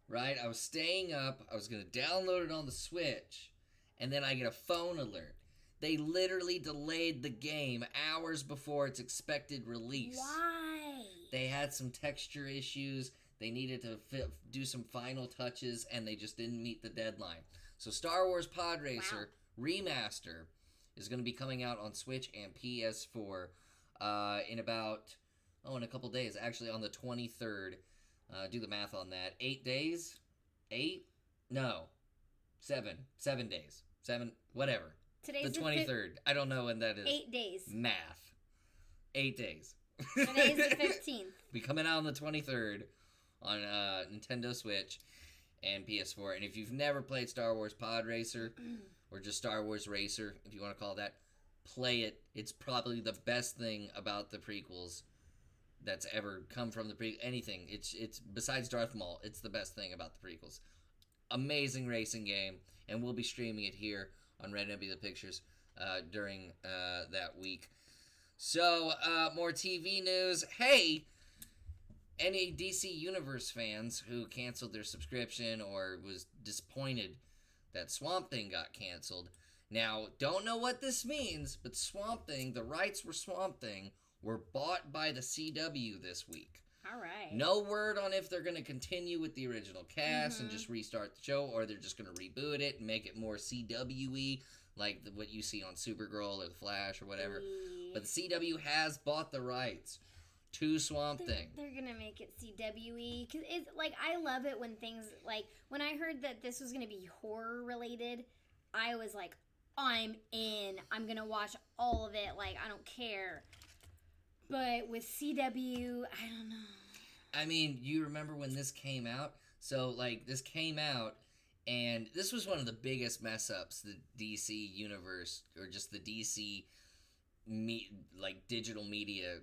right? I was staying up. I was gonna download it on the Switch, and then I get a phone alert. They literally delayed the game hours before its expected release. Why? They had some texture issues. They needed to do some final touches, and they just didn't meet the deadline. So Star Wars Pod Racer Remaster is going to be coming out on Switch and PS4 in a couple days. Actually, on the 23rd. Do the math on that. 8 days? 8? No. 7. 7 days. 7, whatever. Today's the 23rd. I don't know when that is. 8 days. Math. 8 days. Today's the 15th. Be coming out on the 23rd on Nintendo Switch and PS4. And if you've never played Star Wars Pod Racer, or just Star Wars Racer, if you want to call it that, play it. It's probably the best thing about the prequels that's ever come from anything. It's besides Darth Maul, it's the best thing about the prequels. Amazing racing game, and we'll be streaming it here on Red Nebula Pictures during that week. So, more TV news. Hey, any DC Universe fans who canceled their subscription or was disappointed that Swamp Thing got canceled. Now, don't know what this means, but Swamp Thing, the rights for Swamp Thing, were bought by the CW this week. All right. No word on if they're going to continue with the original cast and just restart the show, or they're just going to reboot it and make it more CW-y, like what you see on Supergirl or The Flash or whatever. But the CW has bought the rights to Swamp Thing. They're going to make it CW-y. Because it's, like, I love it when things, like, when I heard that this was going to be horror-related, I was like, I'm in. I'm going to watch all of it. Like, I don't care. But with CW, I don't know. I mean, you remember when this came out? So, like, this came out, and this was one of the biggest mess-ups the DC universe, or just the DC, digital media,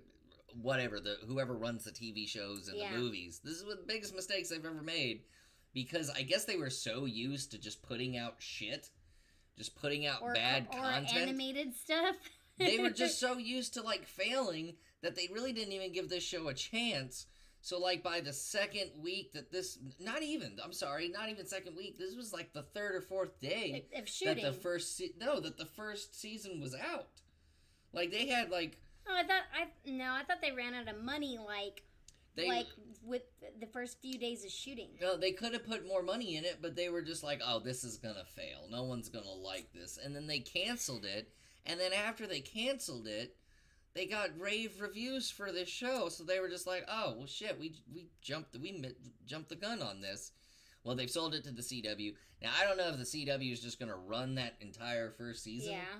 whatever, whoever runs the TV shows and the movies. This is one of the biggest mistakes they've ever made, because I guess they were so used to just putting out shit, just putting out bad content. Or animated stuff. They were just so used to, like, failing that they really didn't even give this show a chance. So, like, by the second week that not even second week, this was, like, the third or fourth day of shooting. That the first season was out. Like, they had, like... Oh, I thought they ran out of money, like... like with the first few days of shooting. No, they could have put more money in it, but they were just like, oh, this is gonna fail. No one's gonna like this. And then they canceled it. And then after they canceled it, they got rave reviews for this show. So they were just like, oh, well, shit, we jumped the gun on this. Well, they've sold it to the CW. Now, I don't know if the CW is just gonna run that entire first season. Yeah.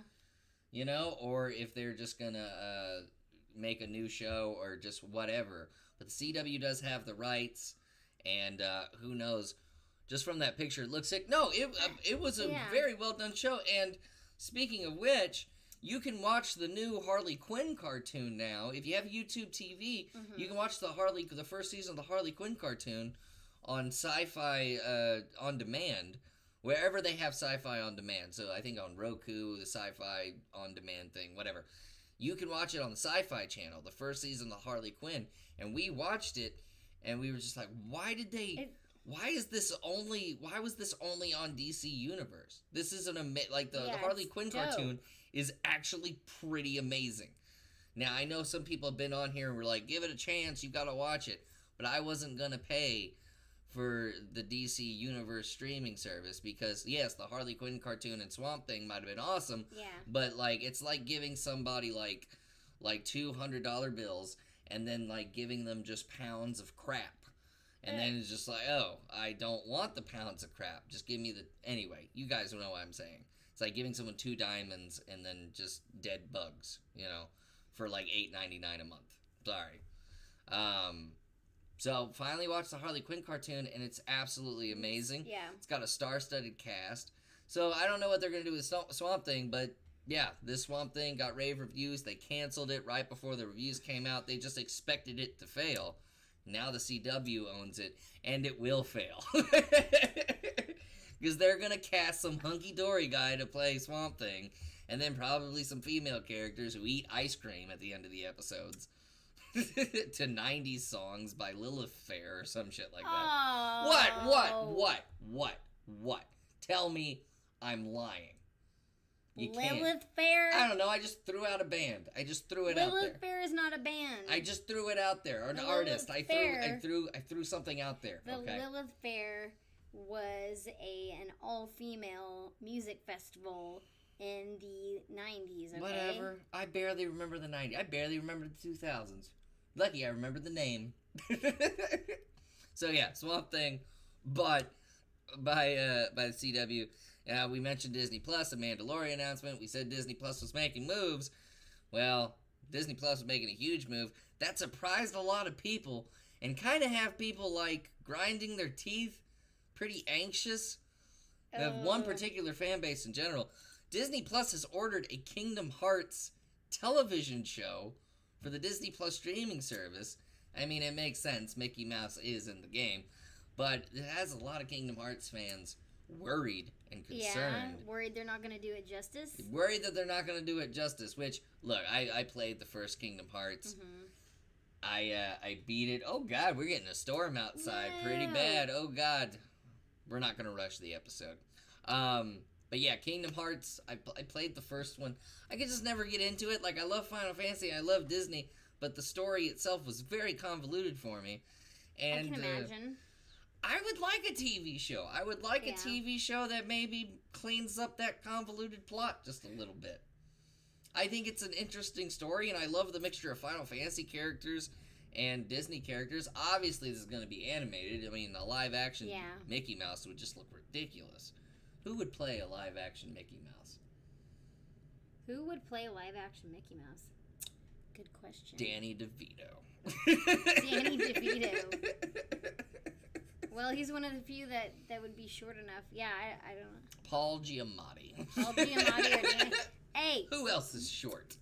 You know, or if they're just gonna make a new show or just whatever. But the CW does have the rights, and who knows? Just from that picture, it looks like it was a very well done show. And speaking of which, you can watch the new Harley Quinn cartoon now. If you have YouTube TV, you can watch the first season of the Harley Quinn cartoon on Sci-Fi on demand. Wherever they have Sci-Fi on demand. So I think on Roku, the Sci-Fi on demand thing, whatever. You can watch it on the Sci-Fi channel, the first season of Harley Quinn. And we watched it, and we were just like, why was this only on DC Universe? This is the Harley Quinn cartoon is actually pretty amazing. Now, I know some people have been on here and were like, give it a chance, you gotta watch it. But I wasn't gonna pay for the DC Universe streaming service because, yes, the Harley Quinn cartoon and Swamp Thing might have been awesome. Yeah. But, like, it's like giving somebody, like $200 bills and then, like, giving them just pounds of crap. And then it's just like, oh, I don't want the pounds of crap. Just give me the... Anyway, you guys know what I'm saying. It's like giving someone 2 diamonds and then just dead bugs, you know, for, like, $8.99 a month. Sorry. So, finally watched the Harley Quinn cartoon, and it's absolutely amazing. Yeah. It's got a star-studded cast. So, I don't know what they're going to do with Swamp Thing, but, yeah, this Swamp Thing got rave reviews. They canceled it right before the reviews came out. They just expected it to fail. Now the CW owns it, and it will fail. Because they're going to cast some hunky-dory guy to play Swamp Thing, and then probably some female characters who eat ice cream at the end of the episodes. To 90s songs by Lilith Fair or some shit like that. Oh. What? Tell me I'm lying. You can't. Lilith Fair? I don't know, I just threw out a band. I just threw it out there. Lilith Fair is not a band. I just threw it out there. Or an artist. I threw something out there. The okay. Lilith Fair was an all-female music festival in the 90s, okay? Whatever. I barely remember the 90s. I barely remember the 2000s. Lucky I remember the name. So yeah, Swamp Thing, but by the CW. We mentioned Disney Plus, the Mandalorian announcement. We said Disney Plus was making moves. Well, Disney Plus was making a huge move. That surprised a lot of people and kind of have people like grinding their teeth, pretty anxious. One particular fan base in general. Disney Plus has ordered a Kingdom Hearts television show for the Disney Plus streaming service. I mean, it makes sense. Mickey Mouse is in the game. But it has a lot of Kingdom Hearts fans worried and concerned. Yeah, worried they're not going to do it justice? Worried that they're not going to do it justice, which, look, I played the first Kingdom Hearts. Mm-hmm. I beat it. Oh, God, we're getting a storm outside pretty bad. Oh, God. We're not going to rush the episode. But yeah, Kingdom Hearts, I played the first one. I could just never get into it. Like, I love Final Fantasy, I love Disney, but the story itself was very convoluted for me. And, I can imagine. I would like a TV show. I would like a TV show that maybe cleans up that convoluted plot just a little bit. I think it's an interesting story, and I love the mixture of Final Fantasy characters and Disney characters. Obviously, this is going to be animated. I mean, a live-action Mickey Mouse would just look ridiculous. Who would play a live-action Mickey Mouse? Who would play a live-action Mickey Mouse? Good question. Danny DeVito. Danny DeVito. Well, he's one of the few that would be short enough. Yeah, I don't know. Paul Giamatti. Paul Giamatti or Danny. Hey. Who else is short?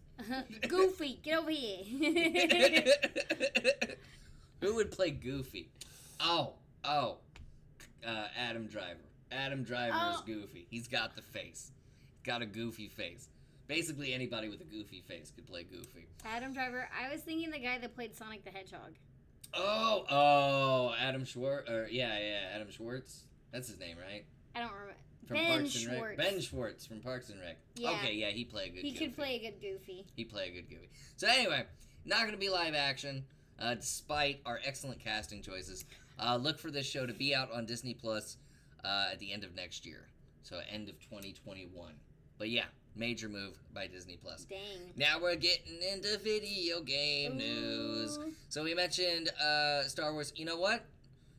Goofy, get over here. Who would play Goofy? Adam Driver. Adam Driver is Goofy. He's got the face. He's got a goofy face. Basically, anybody with a goofy face could play Goofy. Adam Driver. I was thinking the guy that played Sonic the Hedgehog. Adam Schwartz. Adam Schwartz. That's his name, right? I don't remember. From Ben Parks and Schwartz. Rec. Ben Schwartz from Parks and Rec. Yeah. Okay, yeah, he played a good Goofy. He could play a good Goofy. He played a good Goofy. So anyway, not going to be live action. despite our excellent casting choices. Look for this show to be out on Disney Plus at the end of next year, so end of 2021. But yeah, major move by Disney Plus. Dang. Now we're getting into video game news. So we mentioned Star Wars. You know what?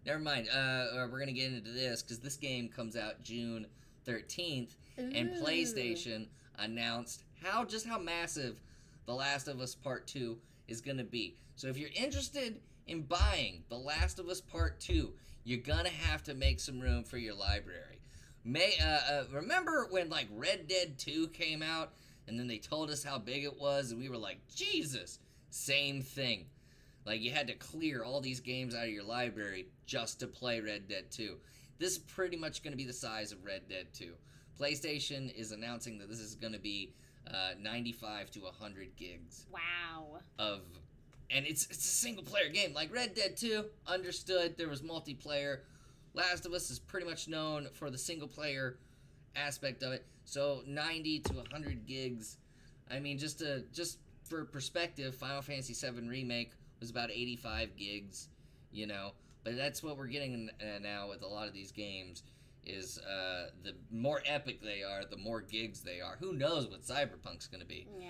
Never mind. We're going to get into this because this game comes out June 13th. And PlayStation announced how massive The Last of Us Part 2 is going to be. So if you're interested in buying The Last of Us Part 2, you're going to have to make some room for your library. Remember when like Red Dead 2 came out and then they told us how big it was and we were like, Jesus, same thing. Like you had to clear all these games out of your library just to play Red Dead 2. This is pretty much going to be the size of Red Dead 2. PlayStation is announcing that this is going to be 95 to 100 gigs. Wow. And it's a single player game. Like Red Dead 2, understood there was multiplayer. Last of Us is pretty much known for the single player aspect of it. So 90 to 100 gigs. I mean, just for perspective, Final Fantasy VII Remake was about 85 gigs, you know. But that's what we're getting now with a lot of these games. Is the more epic they are, the more gigs they are. Who knows what Cyberpunk's going to be? Yeah.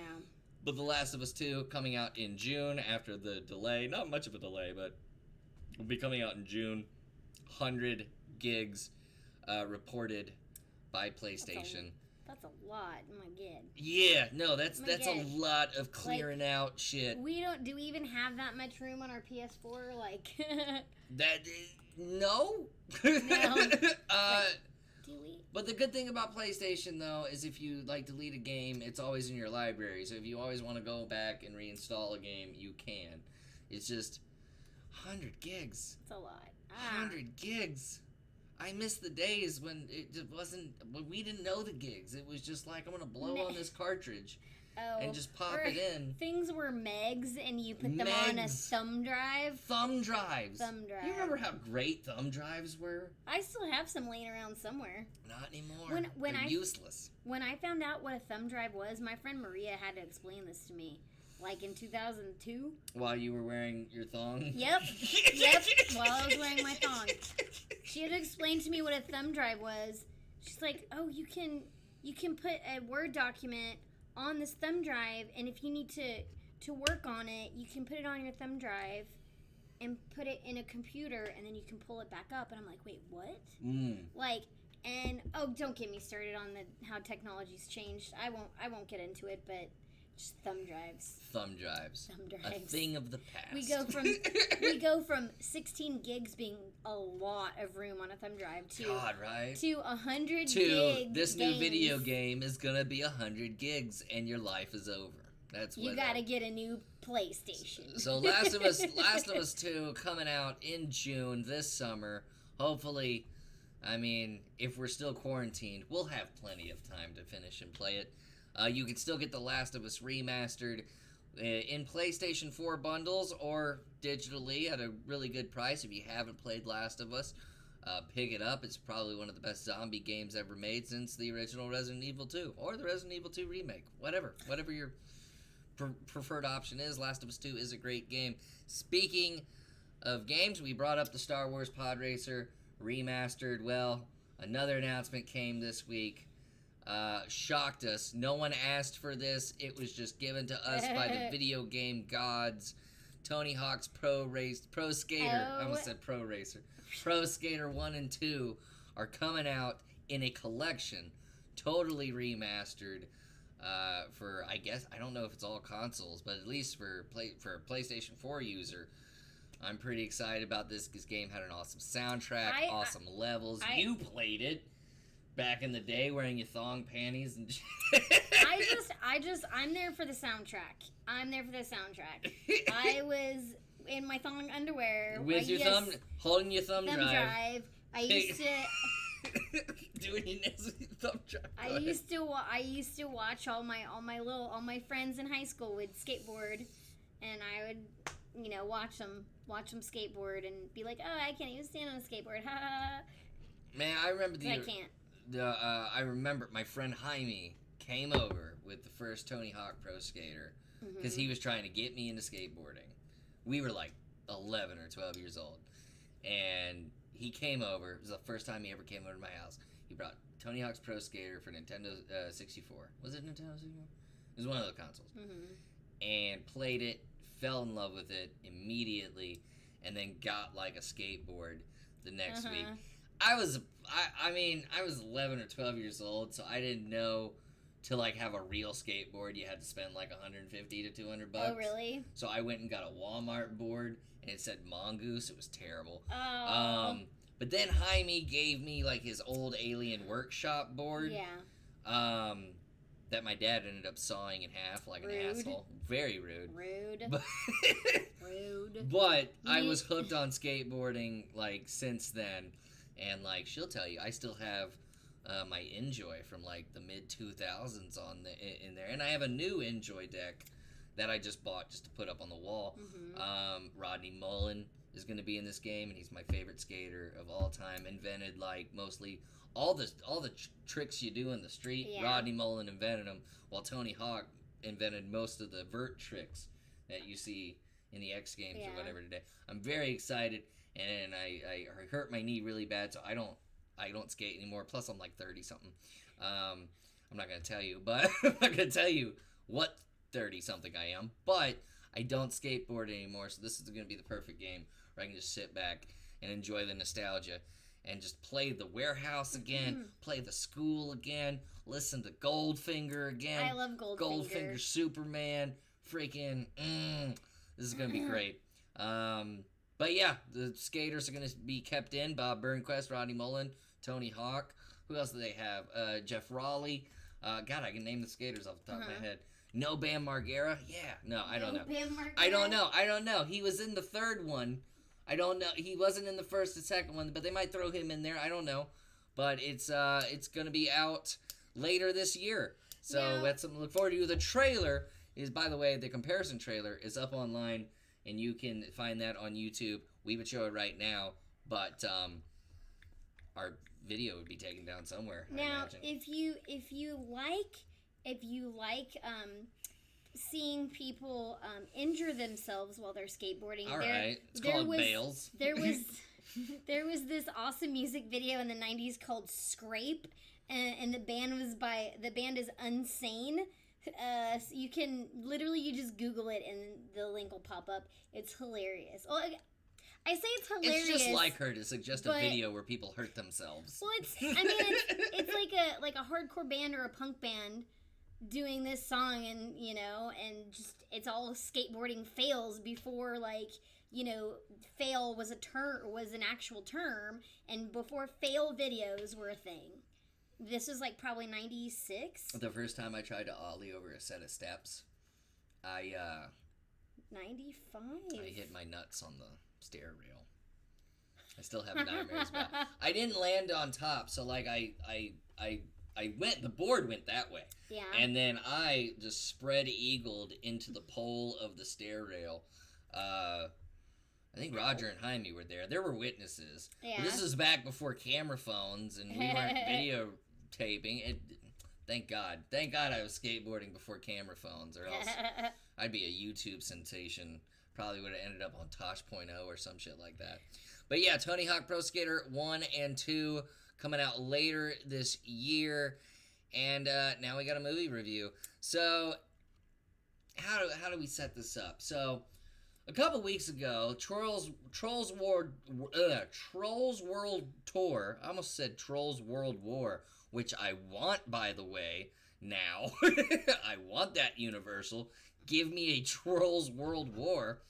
But The Last of Us 2 coming out in June after the delay. Not much of a delay, but will be coming out in June. 100 gigs reported by PlayStation. That's a lot. Oh my god. Yeah, no, that's a lot of clearing out shit. Do we even have that much room on our PS4? Like that. No. No. Do we? But the good thing about PlayStation, though, is if you, like, delete a game, it's always in your library. So if you always want to go back and reinstall a game, you can. It's just 100 gigs. It's a lot. 100 gigs. I miss the days when it just wasn't, when we didn't know the gigs. It was just like, I'm going to blow on this cartridge. And just pop it in. Things were megs, and you put them on a thumb drive. Thumb drives. Thumb drive. You remember how great thumb drives were? I still have some laying around somewhere. Not anymore. They're useless. When I found out what a thumb drive was, my friend Maria had to explain this to me. Like in 2002. While you were wearing your thong? Yep. Yep. While I was wearing my thong. She had to explain to me what a thumb drive was. She's like, oh, you can put a Word document on this thumb drive, and if you need to work on it, you can put it on your thumb drive and put it in a computer, and then you can pull it back up. And I'm like, wait, what? Like, and don't get me started on how technology's changed. I won't get into it, but just thumb drives. Thumb drives. A thing of the past. We go from 16 gigs being a lot of room on a thumb drive to 100 gigs. This new video game is gonna be 100 gigs and your life is over. That's what you gotta get a new PlayStation. So Last of Us 2 coming out in June this summer. Hopefully, I mean, if we're still quarantined, we'll have plenty of time to finish and play it. You can still get The Last of Us Remastered in PlayStation 4 bundles or digitally at a really good price. If you haven't played Last of Us, pick it up. It's probably one of the best zombie games ever made since the original Resident Evil 2 or the Resident Evil 2 remake. Whatever your preferred option is, Last of Us 2 is a great game. Speaking of games, we brought up the Star Wars Pod Racer Remastered. Well, another announcement came this week. Shocked us. No one asked for this. It was just given to us by the video game gods. Tony Hawk's Pro Skater. I almost said Pro Racer. Pro Skater 1 and 2 are coming out in a collection, totally remastered. For, I guess, I don't know if it's all consoles, but at least for a PlayStation 4 user. I'm pretty excited about this. This game had an awesome soundtrack, awesome levels. You played it back in the day wearing your thong panties and I'm there for the soundtrack. I was in my thong underwear with holding your thumb drive. I used to doing your nails with your thumb drive. I used to watch all my friends in high school would skateboard, and I would watch them skateboard and be like, oh, I can't even stand on a skateboard. Ha. Man, I remember I can't. I remember my friend Jaime came over with the first Tony Hawk Pro Skater because he was trying to get me into skateboarding. We were like 11 or 12 years old, and he came over. It was the first time he ever came over to my house. He brought Tony Hawk's Pro Skater for Nintendo 64. Was it Nintendo 64? It was one of the consoles. And played it, fell in love with it immediately, and then got like a skateboard the next week. I was 11 or 12 years old, so I didn't know to like have a real skateboard you had to spend like 150 to 200 bucks. Oh, really? So I went and got a Walmart board, and it said Mongoose. It was terrible. Oh. But then Jaime gave me like his old Alien Workshop board. Yeah. That my dad ended up sawing in half like an Rude. asshole. Very rude. Rude. But, Rude. but I was hooked on skateboarding like since then, and like she'll tell you, I still have my Enjoy from like the mid 2000s in there, and I have a new Enjoy deck that I just bought just to put up on the wall. Rodney Mullen is going to be in this game, and he's my favorite skater of all time. Invented like mostly all the tricks you do in the street. Yeah. Rodney Mullen invented them, while Tony Hawk invented most of the vert tricks that you see in the X Games or whatever today. I'm very excited, and I hurt my knee really bad, so I don't skate anymore. Plus, I'm like 30 something. I'm not gonna tell you, but I'm not gonna tell you what 30 something I am. But I don't skateboard anymore, so this is gonna be the perfect game where I can just sit back and enjoy the nostalgia and just play the warehouse again, play the school again, listen to Goldfinger again. I love Goldfinger. Goldfinger Superman, freaking. This is gonna be great. But yeah, the skaters are gonna be kept in. Bob Burnquist, Rodney Mullen, Tony Hawk. Who else do they have? Jeff Raleigh. God, I can name the skaters off the top of my head. No Bam Margera. Yeah, no, I don't know. Bam Margera? I don't know. He was in the third one. I don't know. He wasn't in the first and second one, but they might throw him in there. I don't know. But it's gonna be out later this year, so that's something to look forward to. The trailer is, by the way, the comparison trailer is up online, and you can find that on YouTube. We would show it right now, but our video would be taken down somewhere. Now, if you like seeing people injure themselves while they're skateboarding, all right, it's called Bales. There was this awesome music video in the 90s called Scrape, and the band is Unsane. So you can you just Google it and the link will pop up. It's hilarious. Well, I say it's hilarious. It's just like her to suggest a video where people hurt themselves. Well, it's like a hardcore band or a punk band doing this song, and just it's all skateboarding fails before fail was an actual term, and before fail videos were a thing. This was like probably 96. The first time I tried to ollie over a set of steps, 95. I hit my nuts on the stair rail. I still have nightmares about it. I didn't land on top, so like I went, the board went that way. Yeah. And then I just spread eagled into the pole of the stair rail. I think Roger and Jaime were there. There were witnesses. Yeah. But this is back before camera phones and we weren't videotaping. Thank God. Thank God I was skateboarding before camera phones, or else I'd be a YouTube sensation. Probably would have ended up on Tosh.0 or some shit like that. But yeah, Tony Hawk Pro Skater 1 and 2 coming out later this year. And now we got a movie review. So how do we set this up? So a couple weeks ago, Trolls World Tour. I almost said Trolls World War, which I want, by the way. Now I want that Universal. Give me a Trolls World War.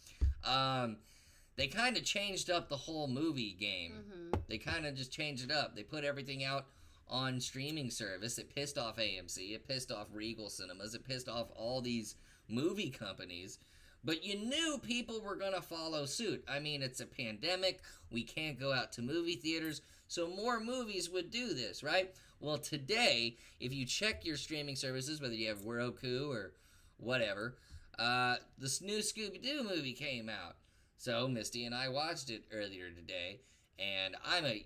They kind of changed up the whole movie game. Mm-hmm. They kind of just changed it up. They put everything out on streaming service. It pissed off AMC. It pissed off Regal Cinemas. It pissed off all these movie companies. But you knew people were going to follow suit. I mean, it's a pandemic. We can't go out to movie theaters. So more movies would do this, right? Well, today, if you check your streaming services, whether you have Roku or whatever, this new Scooby-Doo movie came out. So Misty and I watched it earlier today. And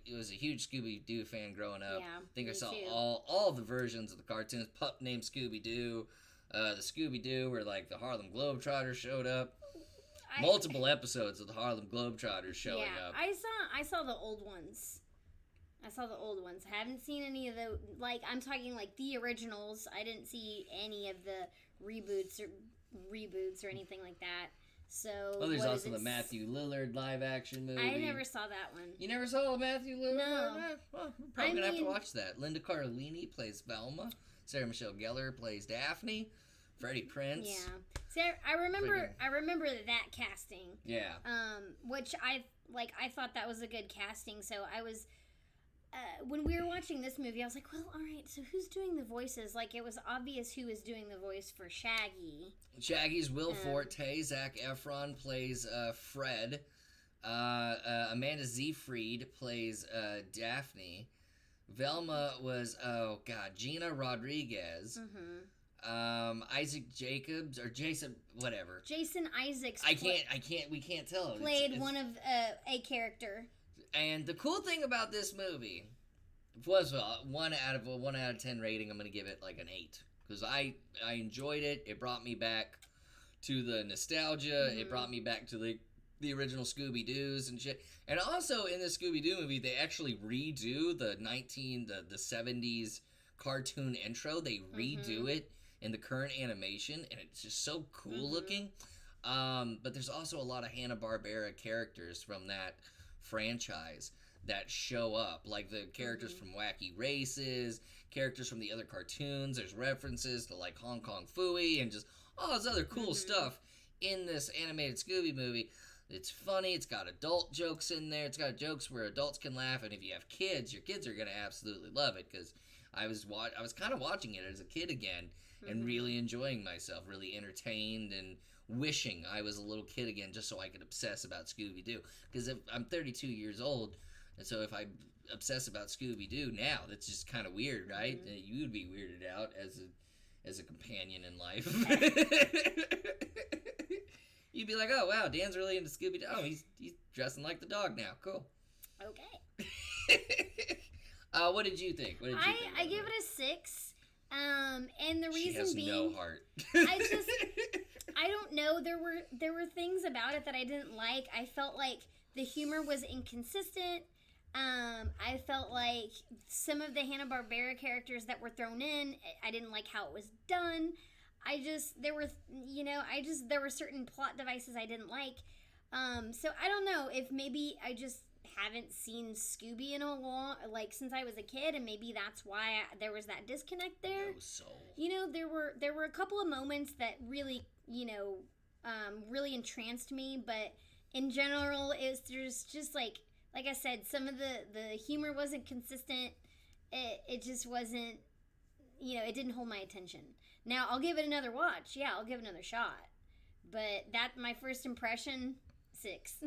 it was a huge Scooby-Doo fan growing up. Yeah, I think I saw too. all the versions of the cartoons. Pup Named Scooby-Doo. The Scooby-Doo where like the Harlem Globetrotters showed up. multiple episodes of the Harlem Globetrotters showing up. I saw the old ones. I haven't seen any of the, like, I'm talking like the originals. I didn't see any of the reboots or anything like that. So, well, there's also the Matthew Lillard live action movie. I never saw that one. You never saw Matthew Lillard? No. Well, I'm probably gonna have to watch that. Linda Cardellini plays Velma. Sarah Michelle Gellar plays Daphne. Freddie Prinze. Yeah. See, I remember that casting. Yeah. Which I thought that was a good casting. So I was, when we were watching this movie, I was like, well, all right. So who's doing the voices? Like, it was obvious who was doing the voice for Shaggy. Shaggy's Will Forte. Zac Efron plays Fred. Amanda Seyfried plays Daphne. Velma was Gina Rodriguez. Mm-hmm. Isaac Jacobs or Jason, whatever. Jason Isaacs. We can't tell. Played one of a character. And the cool thing about this movie was 1 out of 10 rating. I'm gonna give it like an 8 because I enjoyed it. It brought me back to the nostalgia. Mm-hmm. It brought me back to the original Scooby Doo's and shit. And also in the Scooby Doo movie, they actually redo the 70s cartoon intro. They redo it in the current animation, and it's just so cool looking. But there's also a lot of Hanna-Barbera characters from that franchise that show up, like the characters from Wacky Races, characters from the other cartoons. There's references to like Hong Kong Phooey and just all this other cool stuff in this animated Scooby movie. It's funny. It's got adult jokes in there. It's got jokes where adults can laugh, and if you have kids, your kids are gonna absolutely love it. Because I was kind of watching it as a kid again and really enjoying myself, really entertained and wishing I was a little kid again just so I could obsess about Scooby-Doo. Because I'm 32 years old, and so if I obsess about Scooby-Doo now, that's just kind of weird, right? You would be weirded out as a companion in life. You'd be like, oh, wow, Dan's really into Scooby-Doo. Oh, he's dressing like the dog now. Cool. Okay. What did you think? I give it a 6. And the reason she has being, no heart. I don't know. There were things about it that I didn't like. I felt like the humor was inconsistent. I felt like some of the Hanna-Barbera characters that were thrown in, I didn't like how it was done. There were certain plot devices I didn't like. So I don't know if maybe I just haven't seen Scooby in a long, like since I was a kid, and maybe that's why there was that disconnect there. No soul. You know, there were a couple of moments that really, really entranced me, but in general, there's just like I said, some of the humor wasn't consistent. It just wasn't, it didn't hold my attention. Now I'll give it another watch. Yeah, I'll give it another shot. But my first impression. 6.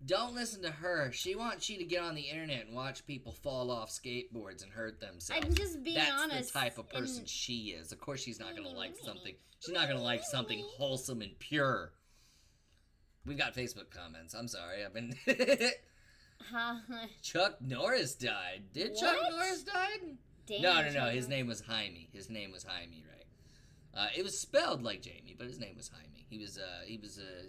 Don't listen to her. She wants you to get on the internet and watch people fall off skateboards and hurt themselves. I'm just being honest. That's the type of person she is. Of course she's not going to like something. She's not going to like something wholesome and pure. We've got Facebook comments. I'm sorry. I've been... Chuck Norris died. Did what? Chuck Norris die? Damn, No. His name was Jaime. His right? It was spelled like Jamie, but his name was Jaime. His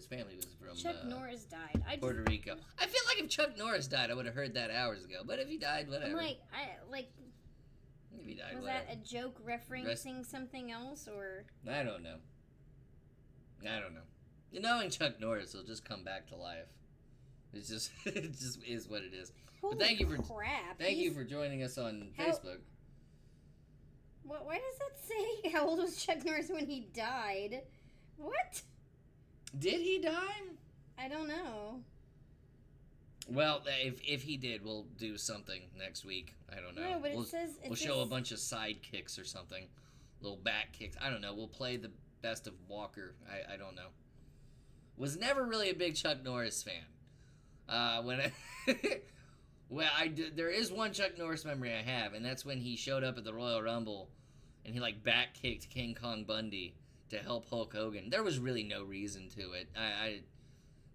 family was from Chuck Norris died. Puerto Rico. I feel like if Chuck Norris died, I would have heard that hours ago. But if he died, whatever. I'm if he died, was whatever. that a joke referencing something else, or? I don't know. Knowing Chuck Norris, he'll just come back to life. It just is what it is. Holy but thank you for joining us on Facebook. Why does that say? How old was Chuck Norris when he died? What? Did he die? I don't know. Well, if he did, we'll do something next week. I don't know. No, but we'll show a bunch of side kicks or something. Little back kicks. I don't know. We'll play the best of Walker. I don't know. Was never really a big Chuck Norris fan. There is one Chuck Norris memory I have, and that's when he showed up at the Royal Rumble and he back kicked King Kong Bundy to help Hulk Hogan. There was really no reason to it.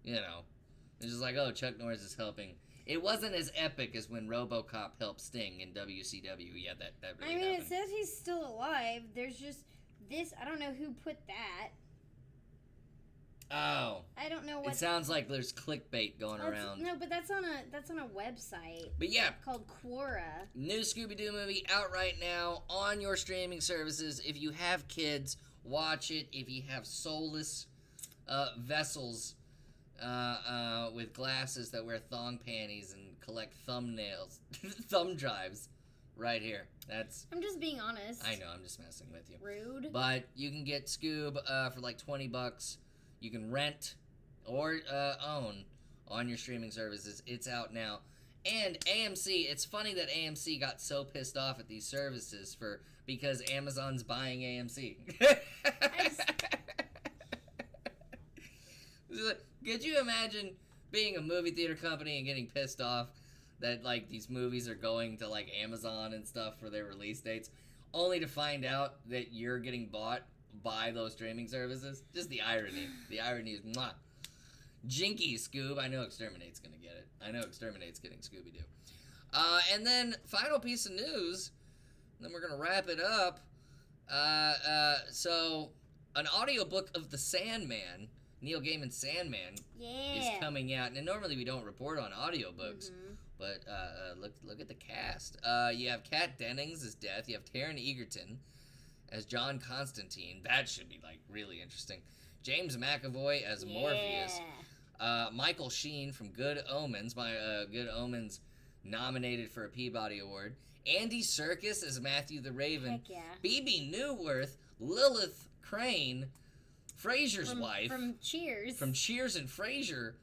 It's just like, oh, Chuck Norris is helping. It wasn't as epic as when RoboCop helped Sting in WCW. Yeah, that really happened. It says he's still alive. There's just this. I don't know who put that. Oh. I don't know It what. sounds like there's clickbait going around. No, but that's on a website But yeah, called Quora. new Scooby-Doo movie out right now on your streaming services. If you have kids, watch it. If you have soulless vessels with glasses that wear thong panties and collect thumbnails, thumb drives, right here. That's. I'm just being honest. I know, I'm just messing with you. Rude. But you can get Scoob for like $20. You can rent or own on your streaming services. It's out now. And AMC, it's funny that AMC got so pissed off at these services because Amazon's buying AMC. Could you imagine being a movie theater company and getting pissed off that like these movies are going to like Amazon and stuff for their release dates, only to find out that you're getting bought by those streaming services? Just the irony. The irony is mwah. Jinky Scoob. I know Exterminate's gonna get it. I know Exterminate's getting Scooby-Doo. And then final piece of news, then we're gonna wrap it up. So an audiobook of The Sandman, Neil Gaiman's Sandman, is coming out. And normally we don't report on audiobooks, but look at the cast. You have Kat Dennings as Death. You have Taron Egerton as John Constantine. That should be like really interesting. James McAvoy as Morpheus. Michael Sheen from Good Omens. Good Omens nominated for a Peabody Award. Andy Serkis as Matthew the Raven. Heck yeah. Bebe Neuwirth, Lilith Crane, Frasier's wife from Cheers. From Cheers and Frasier,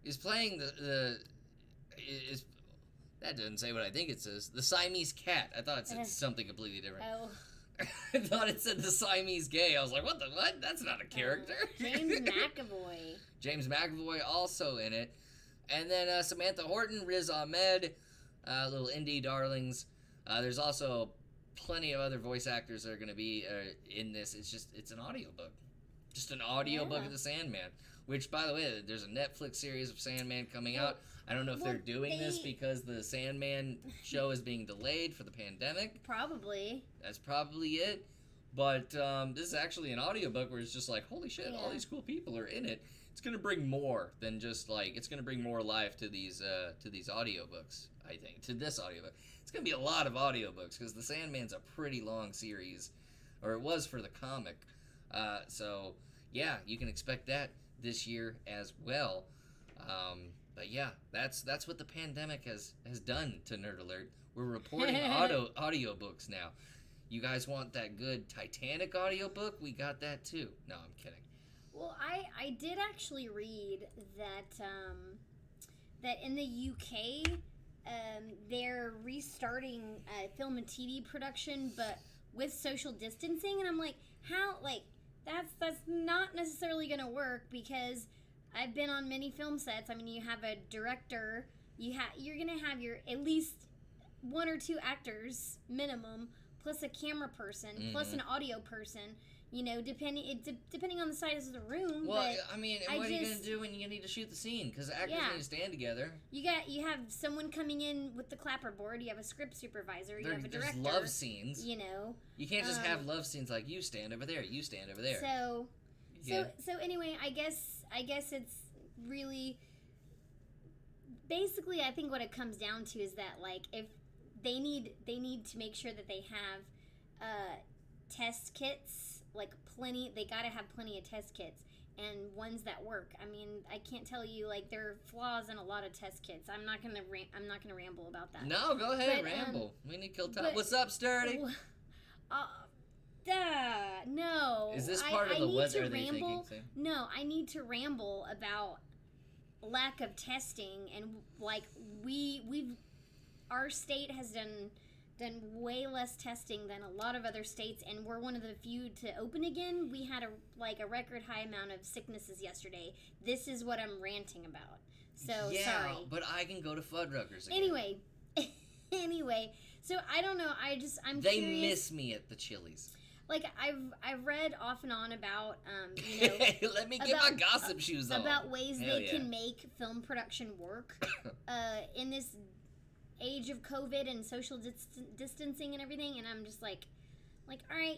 is playing that doesn't say what I think it says. The Siamese cat. I thought it said something completely different. Oh. I thought it said the Siamese gay. I was like, what? That's not a character. James McAvoy. James McAvoy also in it. And then Samantha Horton, Riz Ahmed, little indie darlings. There's also plenty of other voice actors that are going to be in this. It's an audiobook. Just an audiobook of The Sandman. Which, by the way, there's a Netflix series of Sandman coming out. I don't know if they're doing this because the Sandman show is being delayed for the pandemic. Probably. That's probably it. But this is actually an audiobook where it's just like, holy shit, all these cool people are in it. It's going to bring more than just like, it's going to bring more life to these audiobooks, I think, to this audiobook. It's going to be a lot of audiobooks because The Sandman's a pretty long series, or it was for the comic. So, yeah, you can expect that this year as well. But yeah, that's what the pandemic has done to Nerd Alert. We're reporting audiobooks now. You guys want that good Titanic audiobook? We got that too. No, I'm kidding. Well, I did actually read that that in the UK they're restarting film and TV production, but with social distancing, and I'm like, how? Like that's not necessarily going to work because I've been on many film sets. I mean, you have a director, you're going to have your at least one or two actors minimum, plus a camera person, plus an audio person. You know, depending on the size of the room. Well, but I mean, what are you gonna do when you need to shoot the scene? Because actors need to stand together. You have someone coming in with the clapperboard. You have a script supervisor. You have a director. There's love scenes. You know, you can't just have love scenes like you stand over there, you stand over there. So anyway, I guess it's really basically. I think what it comes down to is that like if they need to make sure that they have test kits. Like plenty, they gotta have plenty of test kits and ones that work. I mean, I can't tell you like there are flaws in a lot of test kits. I'm not gonna ramble about that. No, go ahead, ramble. We need to kill time. What's up, Sturdy? No. Is this part of the what are they thinking thing? No, I need to ramble about lack of testing and like our state has done way less testing than a lot of other states, and we're one of the few to open again. We had a record high amount of sicknesses yesterday. This is what I'm ranting about. So sorry, but I can go to Fuddruckers again. Anyway, so I don't know. I'm they curious. Miss me at the Chili's. Like I've read off and on about you know let me get my gossip shoes on about ways can make film production work in this age of COVID and social distancing and everything, and I'm just like, Like, all right,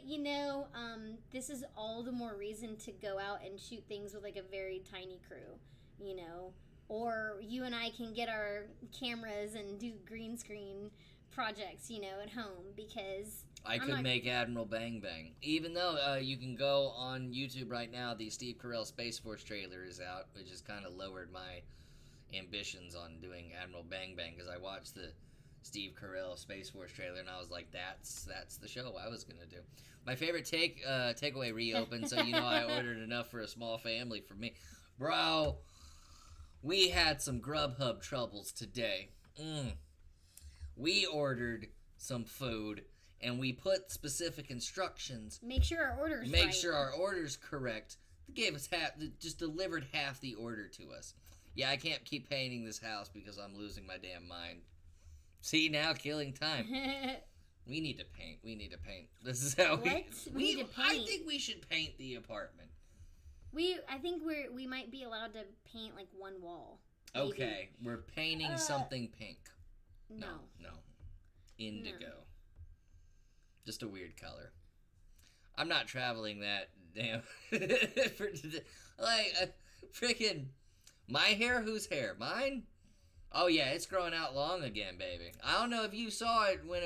this is all the more reason to go out and shoot things with like a very tiny crew, you know, or you and I can get our cameras and do green screen projects, at home because I could make Admiral Bang Bang. Even though you can go on YouTube right now, the Steve Carell Space Force trailer is out, which has kind of lowered my ambitions on doing Admiral Bang Bang because I watched the Steve Carell Space Force trailer and I was like, that's the show I was gonna do. My favorite takeaway reopened, so I ordered enough for a small family for me, bro. We had some Grubhub troubles today. We ordered some food and we put specific instructions. Make sure our order's Make right. sure our order's correct. They gave us just delivered half the order to us. Yeah, I can't keep painting this house because I'm losing my damn mind. See, now killing time. We need to paint. This is how we need to paint. I think we should paint the apartment. I think we might be allowed to paint like one wall. Maybe. Okay, we're painting something pink. No. Indigo. No. Just a weird color. I'm not traveling that damn for today. Like freaking my hair. Whose hair? Mine. Oh yeah, it's growing out long again, baby. I don't know if you saw it when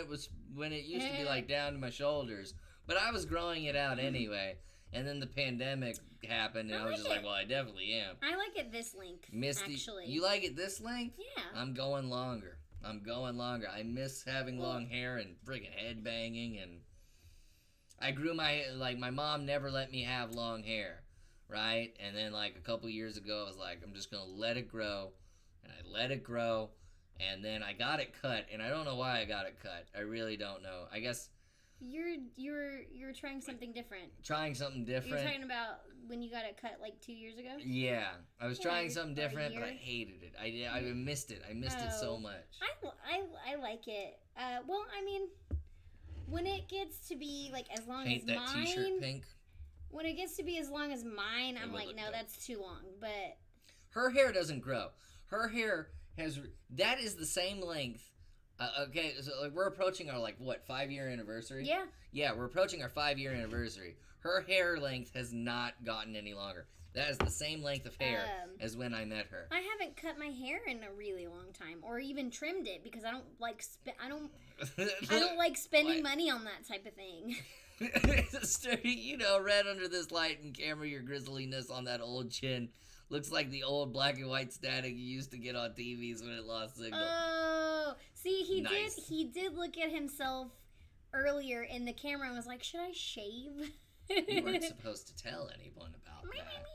it used to be like down to my shoulders, but I was growing it out anyway. And then the pandemic happened, and I was just like, well, I definitely am. I like it this length, actually. You like it this length? Yeah. I'm going longer. I miss having long hair and friggin' head banging, and I grew my mom never let me have long hair, right? And then like a couple years ago, I was like, I'm just gonna let it grow, and I let it grow, and then I got it cut, and I don't know why I got it cut. I really don't know. I guess you're trying something different. You're talking about when you got it cut like 2 years ago? Yeah, I was trying something different, but I hated it. I missed it. I missed it so much. I like it. Well, I mean, when it gets to be like as long Paint as that mine, t-shirt pink. When it gets to be as long as mine, I'm like, no, dope. that's too long. But her hair doesn't grow. Her hair that is the same length. Okay, so like we're approaching our 5-year anniversary. Yeah. Yeah, we're approaching our 5-year anniversary. Her hair length has not gotten any longer. That is the same length of hair as when I met her. I haven't cut my hair in a really long time, or even trimmed it because I don't like I don't like spending money on that type of thing. Sturdy, red under this light and camera, your grizzliness on that old chin. Looks like the old black and white static you used to get on TVs when it lost signal. Oh, see, Nice. He did look at himself earlier in the camera and was like, "Should I shave?" You weren't supposed to tell anyone about that.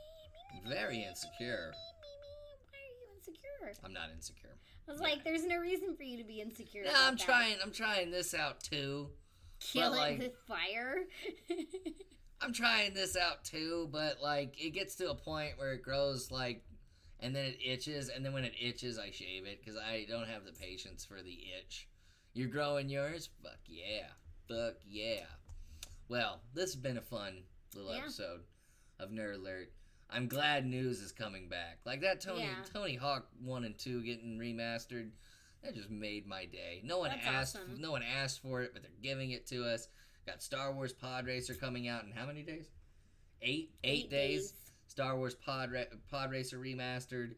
Very insecure. Why are you insecure? I'm not insecure. I was like, "There's no reason for you to be insecure." No, about I'm that. I'm trying this out too. Kill but, it with fire. I'm trying this out too, but it gets to a point where it grows and then it itches, and then when it itches, I shave it because I don't have the patience for the itch. You're growing yours? Fuck yeah. Well, this has been a fun little episode of Nerd Alert. I'm glad news is coming back. Like that Tony Hawk 1 and 2 getting remastered. That just made my day. No one asked for it, but they're giving it to us. Got Star Wars Pod Racer coming out in how many days? 8 days. Star Wars Pod Racer remastered.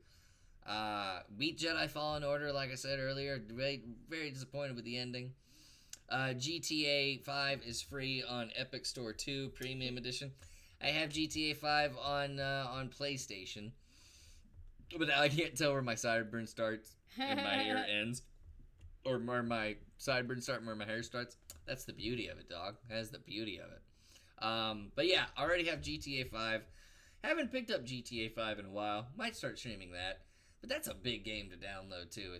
Beat Jedi Fallen Order, like I said earlier. Very, very disappointed with the ending. GTA 5 is free on Epic Store 2 Premium Edition. I have GTA 5 on PlayStation, but I can't tell where my sideburn starts and my hair ends, or where my sideburn starts and where my hair starts. That's the beauty of it, dog. That's the beauty of it. But yeah, I already have GTA 5. Haven't picked up GTA 5 in a while. Might start streaming that. But that's a big game to download too.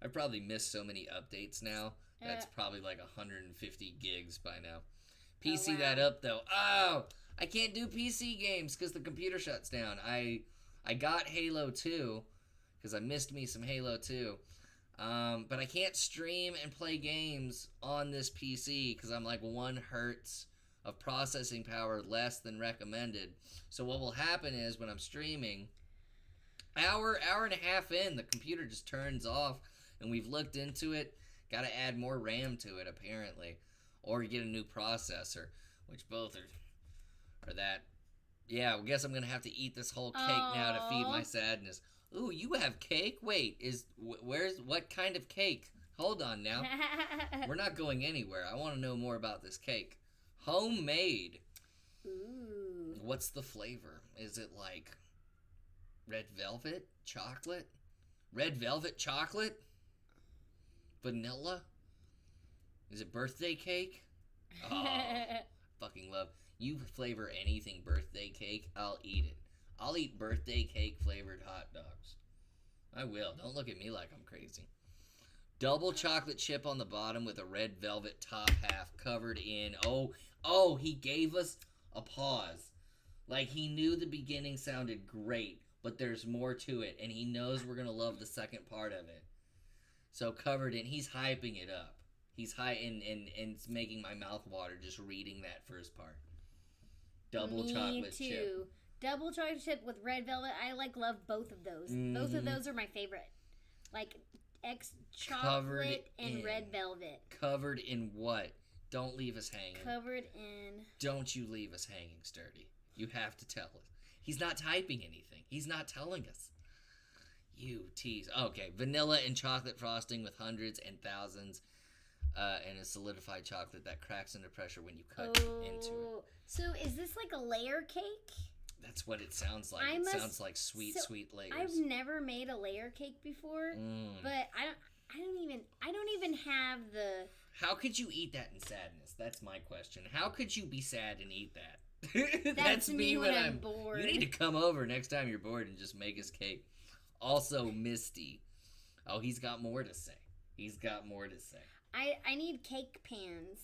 I've probably missed so many updates now. That's probably like 150 gigs by now. PC that up though. Oh, I can't do PC games because the computer shuts down. I got Halo 2 because I missed me some Halo 2. But I can't stream and play games on this PC because I'm like 1 hertz of processing power less than recommended. So what will happen is when I'm streaming, hour and a half in, the computer just turns off, and we've looked into it. Got to add more RAM to it apparently. or you get a new processor, which both are that. Yeah, I guess I'm gonna have to eat this whole cake now to feed my sadness. Ooh, you have cake? Wait, where's what kind of cake? Hold on now. We're not going anywhere. I want to know more about this cake. Homemade. Ooh. What's the flavor? Is it like red velvet chocolate? Red velvet chocolate? Vanilla? Is it birthday cake? Oh, fucking love. You flavor anything birthday cake, I'll eat it. I'll eat birthday cake flavored hot dogs. I will. Don't look at me like I'm crazy. Double chocolate chip on the bottom with a red velvet top half covered in. Oh, he gave us a pause. Like he knew the beginning sounded great, but there's more to it, and he knows we're going to love the second part of it. So covered in, he's hyping it up. He's high and it's making my mouth water just reading that first part. Double chocolate chip. Double chocolate chip with red velvet. I love both of those. Both of those are my favorite. Like chocolate and red velvet. Covered in what? Don't leave us hanging. Covered in. Don't you leave us hanging, Sturdy. You have to tell us. He's not typing anything. He's not telling us. You tease. Okay, vanilla and chocolate frosting with hundreds and thousands, and a solidified chocolate that cracks under pressure when you cut into it. So is this like a layer cake? That's what it sounds like. Sounds like sweet layers. I've never made a layer cake before, but I don't even have the. How could you eat that in sadness? That's my question. How could you be sad and eat that? That's me when I'm bored. You need to come over next time you're bored and just make us cake. Also, Misty. Oh, he's got more to say. I need cake pans.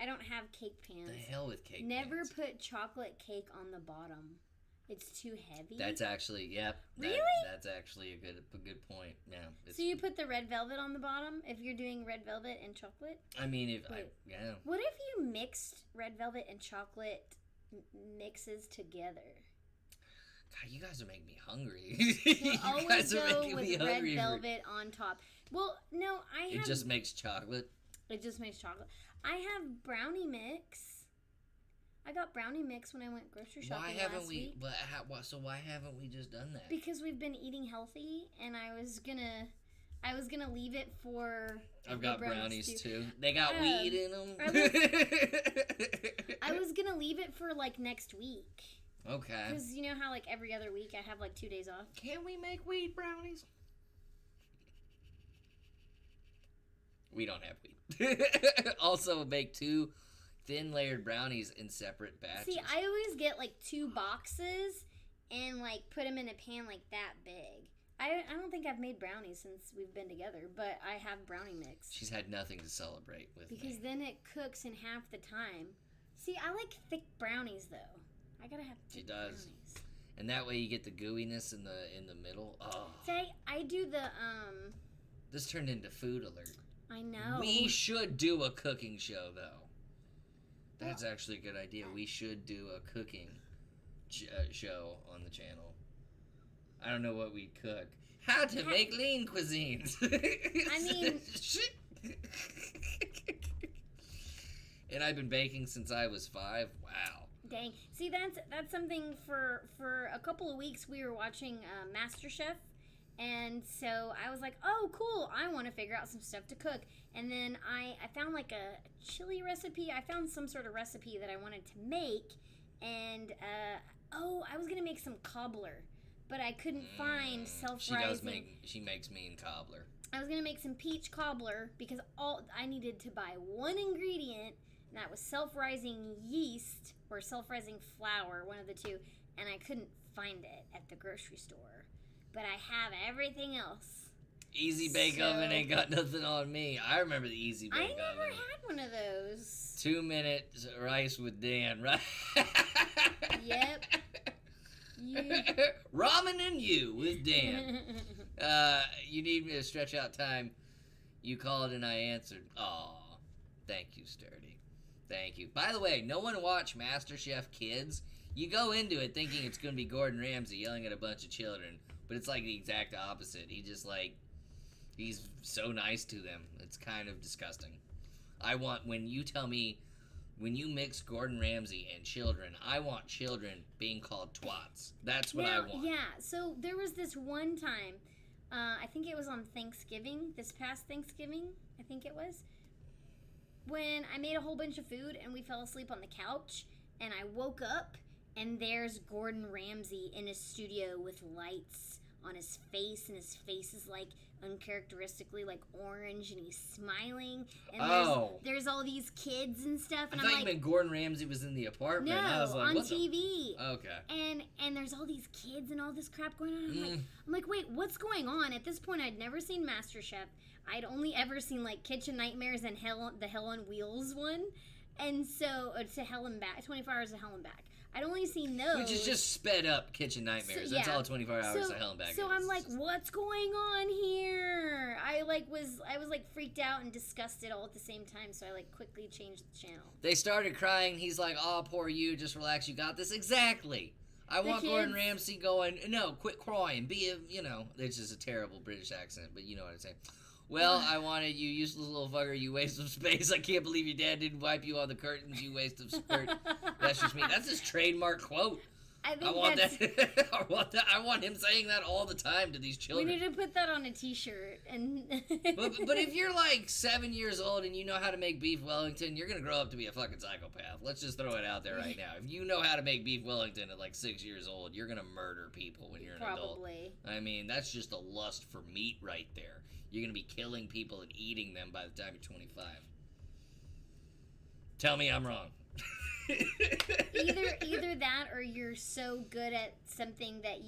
I don't have cake pans. The hell with cake Never pans. put chocolate cake on the bottom. It's too heavy. That's actually, yep. Really? That's actually a good point. Yeah. So you put the red velvet on the bottom if you're doing red velvet and chocolate? I mean, yeah. What if you mixed red velvet and chocolate mixes together? God, you guys are making me hungry. You always go with red velvet on top. Well, no, It just makes chocolate. It just makes chocolate. I have brownie mix. I got brownie mix when I went grocery shopping last week. So why haven't we just done that? Because we've been eating healthy, and I was gonna leave it for. I've got brownies too. They got weed in them. I was gonna leave it for like next week. Okay. Because you know how like every other week I have like 2 days off. Can we make weed brownies? We don't have weed. Also, make 2 thin layered brownies in separate batches. See, I always get like 2 boxes and like put them in a pan like that big. I don't think I've made brownies since we've been together, but I have brownie mix. She's had nothing to celebrate with because then it cooks in half the time. See, I like thick brownies though. I gotta have thick brownies. And that way you get the gooiness in the middle. Oh. Say, I do the This turned into food alert. I know. We should do a cooking show though. That's actually a good idea. We should do a cooking show on the channel. I don't know what we'd cook. How to make lean cuisines. I mean... And I've been baking since I was 5. Wow. Dang. See, that's something for a couple of weeks we were watching MasterChef. And so I was like, oh, cool. I want to figure out some stuff to cook. And then I found like a chili recipe. I found some sort of recipe that I wanted to make. And, I was going to make some cobbler. But I couldn't find self-rising. She makes mean cobbler. I was going to make some peach cobbler because I needed to buy one ingredient. And that was self-rising yeast or self-rising flour, one of the two. And I couldn't find it at the grocery store. But I have everything else. Easy Bake Oven ain't got nothing on me. I remember the Easy Bake Oven. I never had one of those. 2 minutes rice with Dan, right? Yep. Ramen and you with Dan. You need me to stretch out time. You called and I answered. Aw, thank you, Sturdy. Thank you. By the way, no one watched MasterChef Kids. You go into it thinking it's going to be Gordon Ramsay yelling at a bunch of children. But it's like the exact opposite. He's so nice to them. It's kind of disgusting. I want, when you tell me, when you mix Gordon Ramsay and children, I want children being called twats. That's what I want. Yeah, so there was this one time, I think it was on Thanksgiving, this past Thanksgiving, I think it was, when I made a whole bunch of food and we fell asleep on the couch, and I woke up and there's Gordon Ramsay in his studio with lights on his face, and his face is like uncharacteristically like orange, and he's smiling, and there's all these kids and stuff, and I thought you meant Gordon Ramsay was in the apartment. No, I was like, on what TV. Okay. And there's all these kids and all this crap going on. I'm like, wait, what's going on? At this point, I'd never seen MasterChef. I'd only ever seen like Kitchen Nightmares and the Hell on Wheels one, and so to Hell and Back, 24 Hours to Hell and Back. I'd only seen those. Which is just sped up Kitchen Nightmares. So, That's all 24 hours to Hell and Back. So I'm like, what's going on here? I was freaked out and disgusted all at the same time, so I like quickly changed the channel. They started crying. He's like, oh, poor you. Just relax. You got this. Exactly. I want Gordon Ramsay going, no, quit crying. It's just a terrible British accent, but you know what I'm saying. Well, I wanted you, useless little fucker, you waste of space. I can't believe your dad didn't wipe you on the curtains, you waste of skirt. That's just me. That's his trademark quote. I want that. I want him saying that all the time to these children. We need to put that on a T-shirt. And but if you're like 7 years old and you know how to make beef Wellington, you're gonna grow up to be a fucking psychopath. Let's just throw it out there right now. If you know how to make beef Wellington at like 6 years old, you're gonna murder people when you're an adult. Probably. I mean, that's just a lust for meat right there. You're gonna be killing people and eating them by the time you're 25. Tell me I'm wrong. either that, or you're so good at something that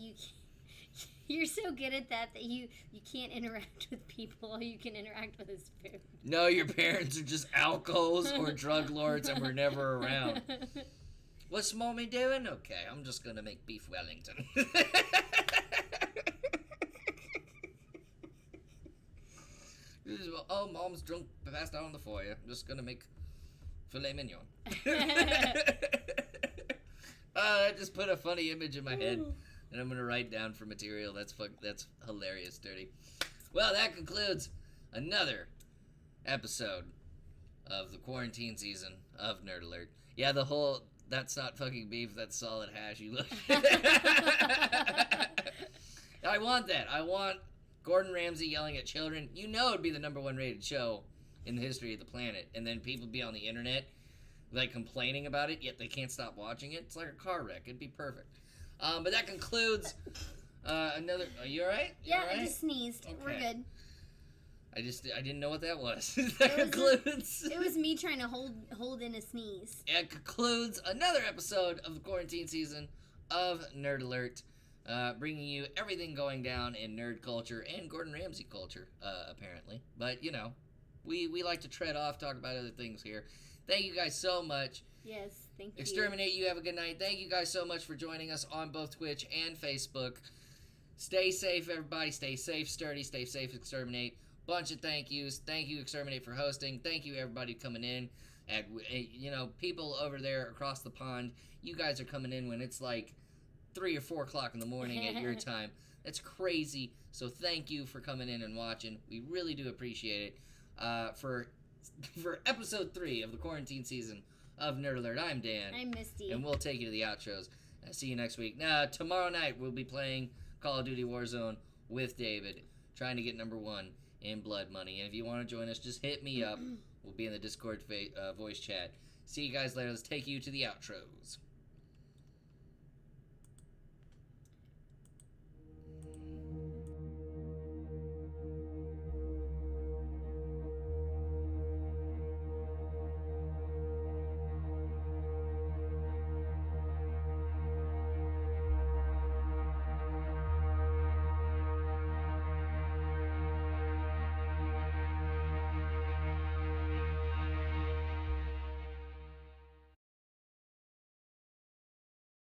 you're so good at that you can't interact with people. All you can interact with is food. No, your parents are just alcohols or drug lords and we're never around. What's mommy doing? Okay, I'm just gonna make beef Wellington. Oh, mom's drunk, passed out on the foyer. I'm just gonna make filet mignon. I just put a funny image in my head, and I'm gonna write down for material. That's hilarious, Dirty. Well, that concludes another episode of the quarantine season of Nerd Alert. Yeah, that's not fucking beef, that's solid hash. You look. I want that. I want Gordon Ramsay yelling at children. You know it'd be the #1 rated show in the history of the planet. And then people be on the internet, like, complaining about it, yet they can't stop watching it. It's like a car wreck. It'd be perfect. But that concludes another... Are you alright? Yeah, I just sneezed. Okay. We're good. I didn't know what that was. That concludes... It was me trying to hold in a sneeze. It concludes another episode of the quarantine season of Nerd Alert. Bringing you everything going down in nerd culture and Gordon Ramsay culture, apparently. But, we like to tread off, talk about other things here. Thank you guys so much. Yes, thank you. Exterminate, you have a good night. Thank you guys so much for joining us on both Twitch and Facebook. Stay safe, everybody. Stay safe, Sturdy. Stay safe, Exterminate. Bunch of thank yous. Thank you, Exterminate, for hosting. Thank you, everybody, coming in. And, people over there across the pond, you guys are coming in when it's like 3 or 4 o'clock in the morning at your time. That's crazy. So thank you for coming in and watching. We really do appreciate it. For episode 3 of the quarantine season of Nerd Alert, I'm Dan. I'm Misty. And we'll take you to the outros. See you next week. Now, tomorrow night we'll be playing Call of Duty Warzone with David, trying to get #1 in Blood Money. And if you want to join us, just hit me up. We'll be in the Discord voice chat. See you guys later. Let's take you to the outros.